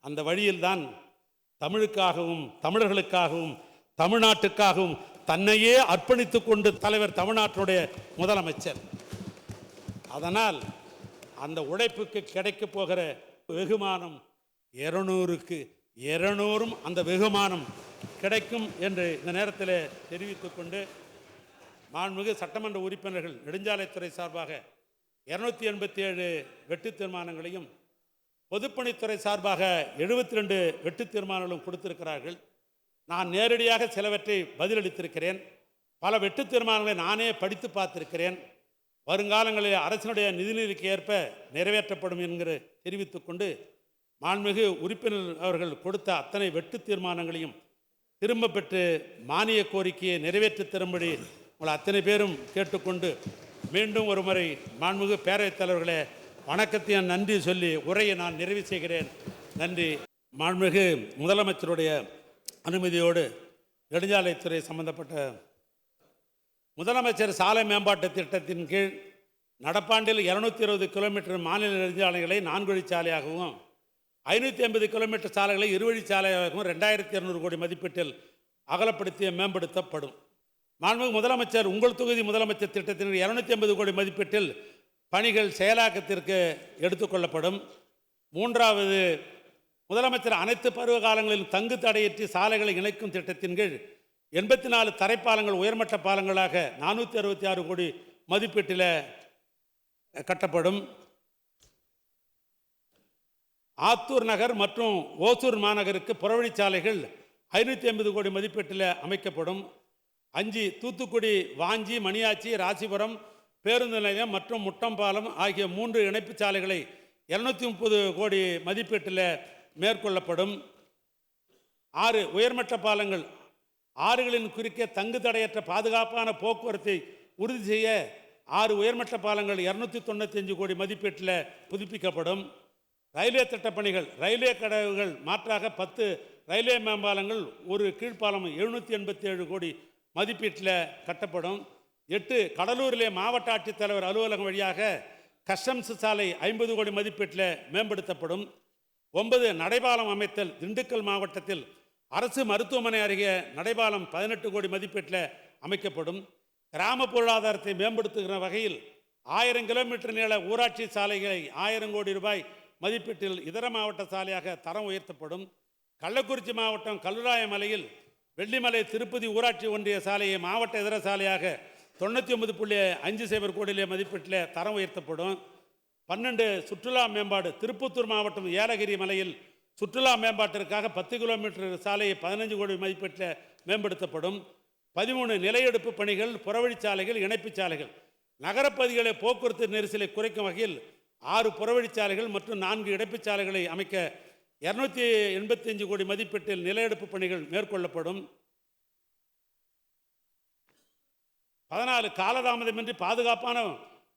அந்த வழியில்தான் தமிழுக்காகவும் தமிழர்களுக்காகவும் தமிழ்நாட்டுக்காகவும் தன்னையே அர்ப்பணித்து கொண்டு தலைவர் தமிழ்நாட்டினுடைய முதலமைச்சர். அதனால் அந்த உழைப்புக்கு கிடைக்க போகிற வெகுமானம் 200க்கு 200 அந்த வெகுமானம் கிடைக்கும் என்று இந்த நேரத்தில் தெரிவித்துக் கொண்டு, மாண்புமிகு சட்டமன்ற உறுப்பினர்கள் நெடுஞ்சாலைத்துறை சார்பாக 287 வெட்டு தீர்மானங்களையும், பொதுப்பணித்துறை சார்பாக 72 வெட்டு தீர்மானங்களும் கொடுத்திருக்கிறார்கள். நான் நேரடியாக சிலவற்றை பதிலளித்திருக்கிறேன். பல வெட்டு தீர்மானங்களை நானே படித்து பார்த்திருக்கிறேன். வருங்காலங்களில் அரசினுடைய நிதிநிலைக்கு ஏற்ப நிறைவேற்றப்படும் என்கிற தெரிவித்துக்கொண்டு, மாண்புமிகு உறுப்பினர் அவர்கள் கொடுத்த அத்தனை வெட்டு தீர்மானங்களையும் திரும்ப பெற்று மானிய கோரிக்கையை நிறைவேற்றி தரும்படி உங்களை அத்தனை பேரும் கேட்டுக்கொண்டு, மீண்டும் ஒரு முறை மாண்புமிகு பேரவைத் தலைவர்களே வணக்கத்தையும் நன்றி சொல்லி உரையை நான் நிறைவு செய்கிறேன். நன்றி. மாண்புமிகு முதலமைச்சருடைய அனுமதியோடு நெடுஞ்சாலைத்துறை சம்பந்தப்பட்ட முதலமைச்சர் சாலை மேம்பாட்டு திட்டத்தின் கீழ் நடப்பாண்டில் 220 கிலோமீட்டர் மாநில நெடுஞ்சாலைகளை 4 வழிச்சாலையாகவும் 580 கிலோமீட்டர் சாலைகளை 2 வழிச்சாலையாகவும் 2200 கோடி மதிப்பீட்டில் அகலப்படுத்தி மேம்படுத்தப்படும். மாண்புமிகு முதலமைச்சர் உங்கள் தொகுதி முதலமைச்சர் திட்டத்தின் 280 கோடி மதிப்பீட்டில் பணிகள் செயலாக்கத்திற்கு எடுத்துக்கொள்ளப்படும். 3வது முதலமைச்சர் அனைத்து பருவ காலங்களிலும் தங்கு தடையற்றி சாலைகளை இணைக்கும் திட்டத்தின் கீழ் 84 தரைப்பாலங்கள் உயர்மட்ட பாலங்களாக 466 கோடி மதிப்பீட்டில் கட்டப்படும். ஆத்தூர் நகர் மற்றும் ஓசூர் மாநகருக்கு புறவழிச்சாலைகள் 580 கோடி மதிப்பீட்டில் அமைக்கப்படும். 5 தூத்துக்குடி, வாஞ்சி, மணியாச்சி, ராசிபுரம் பேருந்து நிலையம் மற்றும் முட்டம்பாலம் ஆகிய 3 இணைப்பு சாலைகளை 230 கோடி மதிப்பீட்டில் மேற்கொள்ளப்படும். 6 உயர்மட்ட பாலங்கள் ஆறுகளின் குறுக்கே தங்கு தடையற்ற பாதுகாப்பான போக்குவரத்தை உறுதி செய்ய 6 உயர்மட்ட பாலங்கள் 295 கோடி மதிப்பீட்டில் புதுப்பிக்கப்படும். ரயில்வே திட்டப்பணிகள், ரயில்வே கடவுகள் மாற்றாக 10 ரயில்வே மேம்பாலங்கள், ஒரு கீழ்ப்பாலம் 787 கோடி மதிப்பீட்டில் கட்டப்படும். 8 கடலூரிலே மாவட்ட ஆட்சித்தலைவர் அலுவலகம் வழியாக கஸ்டம்ஸ் சாலை 50 கோடி மதிப்பீட்டில் மேம்படுத்தப்படும். 9 நடைபாலம் அமைத்தல், திண்டுக்கல் மாவட்டத்தில் அரசு மருத்துவமனை அருகே நடைபாலம் 18 கோடி மதிப்பீட்டில் அமைக்கப்படும். கிராம பொருளாதாரத்தை மேம்படுத்துகிற வகையில் 1000 கிலோமீட்டர் நீள ஊராட்சி சாலைகளை 1000 கோடி ரூபாய் மதிப்பீட்டில் இதர மாவட்ட சாலையாக தரம் உயர்த்தப்படும். கள்ளக்குறிச்சி மாவட்டம் கல்லுராயமலையில் வெள்ளிமலை திருப்பதி ஊராட்சி ஒன்றிய சாலையை மாவட்ட இதர சாலையாக 99.50 கோடி மதிப்பீட்டில் தரம் உயர்த்தப்படும். 12 சுற்றுலா மேம்பாடு, திருப்பத்தூர் மாவட்டம் ஏலகிரி மலையில் சுற்றுலா மேம்பாட்டிற்காக 10 கிலோமீட்டர் சாலையை 15 கோடி மதிப்பீட்டில் மேம்படுத்தப்படும். 13 நிலையெடுப்பு பணிகள், புறவழிச்சாலைகள், இணைப்புச் சாலைகள். நகரப்பகுதிகளை போக்குவரத்து நெரிசலை குறைக்கும் வகையில் 6 புறவழிச்சாலைகள் மற்றும் 4 இடைப்புச் சாலைகளை அமைக்க 285 கோடி மதிப்பீட்டில் நிலையெடுப்பு பணிகள் மேற்கொள்ளப்படும். 14 காலதாமதமின்றி பாதுகாப்பான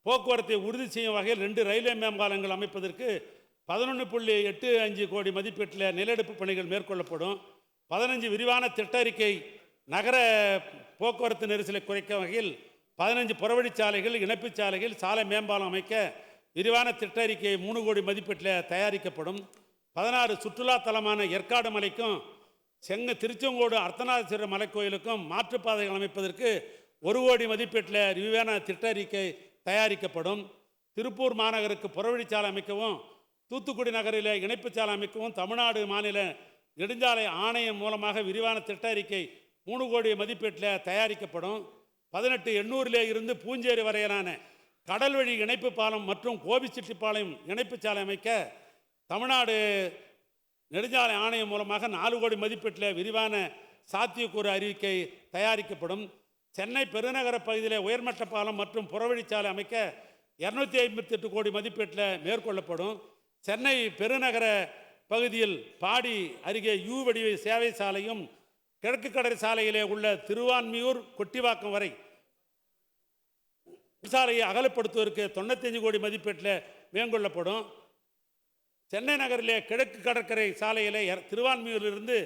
போக்குவரத்தை உறுதி செய்யும் வகையில் 2 ரயில்வே மேம்பாலங்கள் அமைப்பதற்கு 11.85 கோடி மதிப்பீட்டில் நிலையெடுப்பு பணிகள் மேற்கொள்ளப்படும். 15 விரிவான திட்ட அறிக்கை, நகர போக்குவரத்து நெரிசலை குறைக்கும் வகையில் 15 புறவழிச்சாலைகள், இணைப்புச் சாலைகள், சாலை மேம்பாலம் அமைக்க விரிவான திட்ட அறிக்கை 3 கோடி மதிப்பீட்டில் தயாரிக்கப்படும். 16 சுற்றுலா தலமான ஏற்காடு மலைக்கும் திருச்செங்கோடு அர்த்தநாதீஸ்வரர் மலைக்கோயிலுக்கும் மாற்றுப்பாதைகள் அமைப்பதற்கு 1 கோடி மதிப்பீட்டில் விரிவான திட்ட அறிக்கை தயாரிக்கப்படும். திருப்பூர் மாநகருக்கு புறவழிச்சாலை அமைக்கவும், தூத்துக்குடி நகரில் இணைப்புச் சாலை அமைக்கவும் தமிழ்நாடு மாநில நெடுஞ்சாலை ஆணையம் மூலமாக விரிவான திட்ட அறிக்கை 3 கோடி மதிப்பீட்டில் தயாரிக்கப்படும். 18 எண்ணூரிலே இருந்து பூஞ்சேரி வரையிலான கடல் வழி இணைப்பு பாலம் மற்றும் கோபிச்செட்டிப்பாளையம் இணைப்புச் சாலை அமைக்க தமிழ்நாடு நெடுஞ்சாலை ஆணையம் மூலமாக 4 கோடி மதிப்பீட்டில் விரிவான சாத்தியக்கூறு அறிக்கை தயாரிக்கப்படும். சென்னை பெருநகர பகுதியில் உயர்மட்ட பாலம் மற்றும் புறவழிச்சாலை அமைக்க 258 கோடி மதிப்பீட்டில் மேற்கொள்ளப்படும். சென்னை பெருநகர பகுதியில் பாடி அருகே யூ வடிவ சேவை சாலையும், கிழக்கு கடற்கரை சாலையிலே உள்ள திருவான்மியூர் கொட்டிவாக்கம் வரை சாலையை அகலப்படுத்துவதற்கு 95 கோடி மதிப்பீட்டில் மேற்கொள்ளப்படும். சென்னை நகரிலே கிழக்கு கடற்கரை சாலையிலே திருவான்மியூரிலிருந்து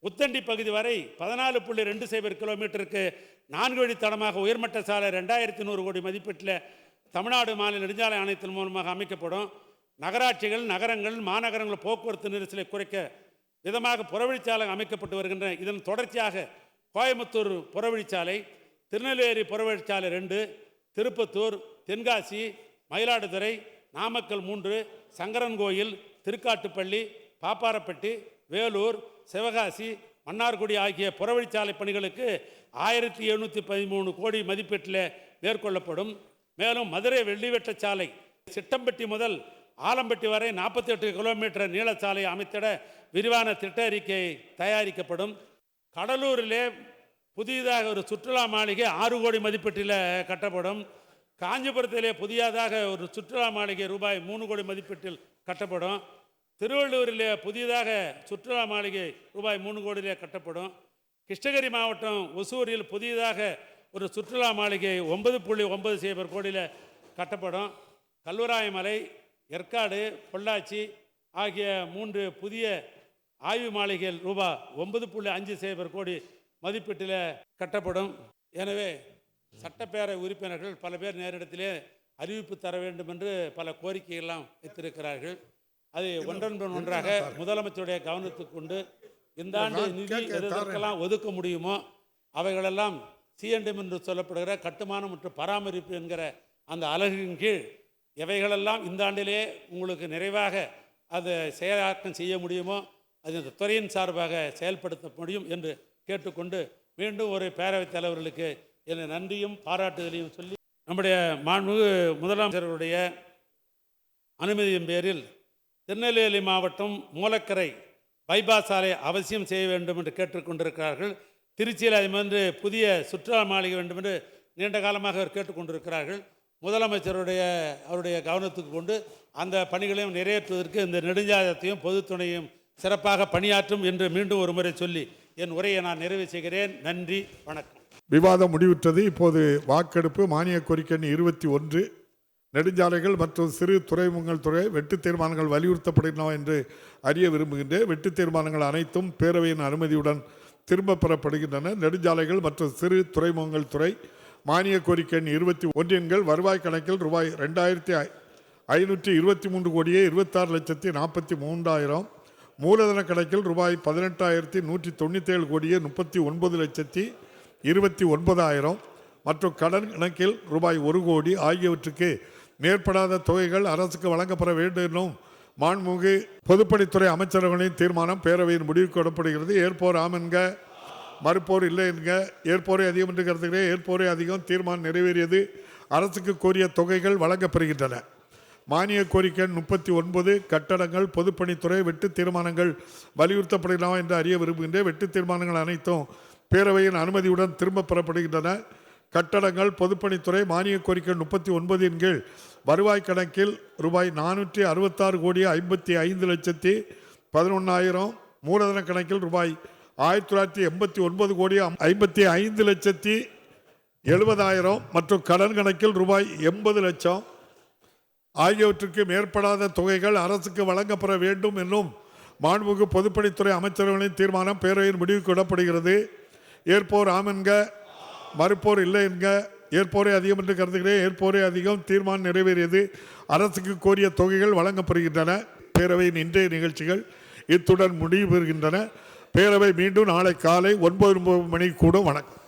உத்தண்டி பகுதி வரை 14.20 கிலோமீட்டருக்கு 4 வழி தடமாக உயர்மட்ட சாலை 2100 கோடி மதிப்பீட்டில் தமிழ்நாடு மாநில நெடுஞ்சாலை ஆணையத்தின் மூலமாக அமைக்கப்படும். நகராட்சிகள், நகரங்கள், மாநகரங்கள் போக்குவரத்து நெரிசலை குறைக்க விதமாக புறவழிச்சாலை அமைக்கப்பட்டு வருகின்றன. இதன் தொடர்ச்சியாக கோயம்புத்தூர் புறவழிச்சாலை, திருநெல்வேலி புறவழிச்சாலை 2, திருப்பத்தூர், தென்காசி, மயிலாடுதுறை, நாமக்கல் 3, சங்கரன்கோயில், திருக்காட்டுப்பள்ளி, பாப்பாரப்பட்டி, வேலூர், சிவகாசி, மன்னார்குடி ஆகிய புறவழிச்சாலை பணிகளுக்கு 1713 கோடி மதிப்பீட்டில் மேற்கொள்ளப்படும். மேலும் மதுரை வெள்ளிவெட்ட சாலை சிட்டம்பட்டி முதல் ஆலம்பட்டி வரை 48 கிலோமீட்டர் நீளச்சாலை அமைத்திட விரிவான திட்ட அறிக்கை தயாரிக்கப்படும். கடலூரிலே புதியதாக ஒரு சுற்றுலா மாளிகை 6 கோடி மதிப்பீட்டில் கட்டப்படும். காஞ்சிபுரத்திலே புதியதாக ஒரு சுற்றுலா மாளிகை ரூபாய் 3 கோடி மதிப்பீட்டில் கட்டப்படும். திருவள்ளூரிலே புதியதாக சுற்றுலா மாளிகை ரூபாய் 3 கோடியிலே கட்டப்படும். கிருஷ்ணகிரி மாவட்டம் ஒசூரில் புதியதாக ஒரு சுற்றுலா மாளிகை 9.90 கோடியில் கட்டப்படும். கல்லுராயமலை, ஏற்காடு, பொள்ளாச்சி ஆகிய 3 புதிய ஆய்வு மாளிகைகள் ரூபாய் 9.50 கோடி மதிப்பீட்டில் கட்டப்படும். எனவே சட்டப்பேரவை உறுப்பினர்கள் பல பேர் நேரிடத்திலே அறிவிப்பு தர வேண்டும் என்று பல கோரிக்கைகள்லாம் வைத்திருக்கிறார்கள். அதை ஒன்றன் ஒன்றாக முதலமைச்சருடைய கவனத்துக்கு கொண்டு இந்த ஆண்டு நிதி எதற்கெல்லாம் ஒதுக்க முடியுமோ அவைகளெல்லாம் C&M என்று சொல்லப்படுகிற கட்டுமானம் மற்றும் பராமரிப்பு என்கிற அந்த அலகின் கீழ் எவைகளெல்லாம் இந்த ஆண்டிலே உங்களுக்கு நிறைவாக அதை செயலாக்கம் செய்ய முடியுமோ அது இந்த துறையின் சார்பாக செயல்படுத்த முடியும் என்று கேட்டுக்கொண்டு மீண்டும் ஒரு பேரவைத் தலைவர்களுக்கு என நன்றியும் பாராட்டுதலையும் சொல்லி நம்முடைய மாண்புமிகு முதலமைச்சருடைய அனுமதியின் பேரில் திருநெல்வேலி மாவட்டம் மூலக்கரை பைபாஸ் சாலை அவசியம் செய்ய வேண்டும் என்று கேட்டுக்கொண்டிருக்கிறார்கள். திருச்சியில் அதுமாதிரி புதிய சுற்றுலா மாளிகை வேண்டும் என்று நீண்ட காலமாக அவர் கேட்டுக்கொண்டிருக்கிறார்கள். அவருடைய கவனத்துக்கு கொண்டு அந்த பணிகளையும் நிறைவேற்றுவதற்கு இந்த நெடுஞ்சாலையத்தையும் பொதுத்துணையும் சிறப்பாக பணியாற்றும் என்று மீண்டும் ஒரு முறை சொல்லி என் உரையை நான் நிறைவு செய்கிறேன். நன்றி, வணக்கம். விவாதம் முடிவுற்றது. இப்போது வாக்கெடுப்பு. மானிய கோரிக்கை 21 நெடுஞ்சாலைகள் மற்றும் சிறு துறைமுகங்கள் துறை வெட்டு தீர்மானங்கள் வலியுறுத்தப்படுகின்றன என்று அறிய விரும்புகின்றேன். வெட்டு தீர்மானங்கள் அனைத்தும் பேரவையின் அனுமதியுடன் திரும்ப பெறப்படுகின்றன. நெடுஞ்சாலைகள் மற்றும் சிறு துறைமுகங்கள் துறை மானிய கோரிக்கை எண் 21 வருவாய் கணக்கில் ரூபாய் 2523 கோடியே 26,43,000, மூலதன கணக்கில் ரூபாய் 18,197 கோடியே 39,29,000 மற்றும் கடன் கணக்கில் ரூபாய் 1 கோடி ஆகியவற்றுக்கு மேற்படாத தொகைகள் அரசுக்கு வழங்கப்பட வேண்டும் என்னும் மாண்புமிகு பொதுப்பணித்துறை அமைச்சரவையின் தீர்மானம் பேரவையின் முடிவுக்கு விடப்படுகிறது. ஏற்போர் ஆம் என்க, மறுப்போர் இல்லை என்க. ஏற்போரை அதிகம் என்று கருதுகிறேன். ஏற்போரை அதிகம். தீர்மானம் நிறைவேறியது. அரசுக்கு கோரிய தொகைகள் வழங்கப்படுகின்றன. மானிய கோரிக்கை 39 கட்டடங்கள் பொதுப்பணித்துறை வெட்டு தீர்மானங்கள் வலியுறுத்தப்படுகின்றன என்று அறிய விரும்புகின்றேன். வெட்டு தீர்மானங்கள் அனைத்தும் பேரவையின் அனுமதியுடன் திரும்ப பெறப்படுகின்றன. கட்டடங்கள் பொதுப்பணித்துறை மானிய கோரிக்கை 39 வருவாய் கணக்கில் ரூபாய் 466 கோடியே 55,11,000, மூலதன கணக்கில் ரூபாய் 1989 கோடியே 55,70,000 மற்றும் கடன் கணக்கில் ரூபாய் 80 லட்சம் ஆகியவற்றுக்கு மேற்படாத தொகைகள் அரசுக்கு வழங்கப்பட வேண்டும் என்னும் மாண்புமிகு பொதுப்பணித்துறை அமைச்சரவையின் தீர்மானம் பேரவையின் முடிவுக்கு விடப்படுகிறது. ஏற்போர் ஆம் என்க, மறுப்போர் இல்லை என்க. ஏற்போரை அதிகம் என்று கருதுகிறேன். ஏற்போரை அதிகம். தீர்மானம் நிறைவேறியது. அரசுக்கு கோரிய தொகைகள் வழங்கப்படுகின்றன. பேரவையின் இன்றைய நிகழ்ச்சிகள் இத்துடன் முடிவு பெறுகின்றன. பேரவை மீண்டும் நாளை காலை 9 மணிக்கு கூடும். வணக்கம்.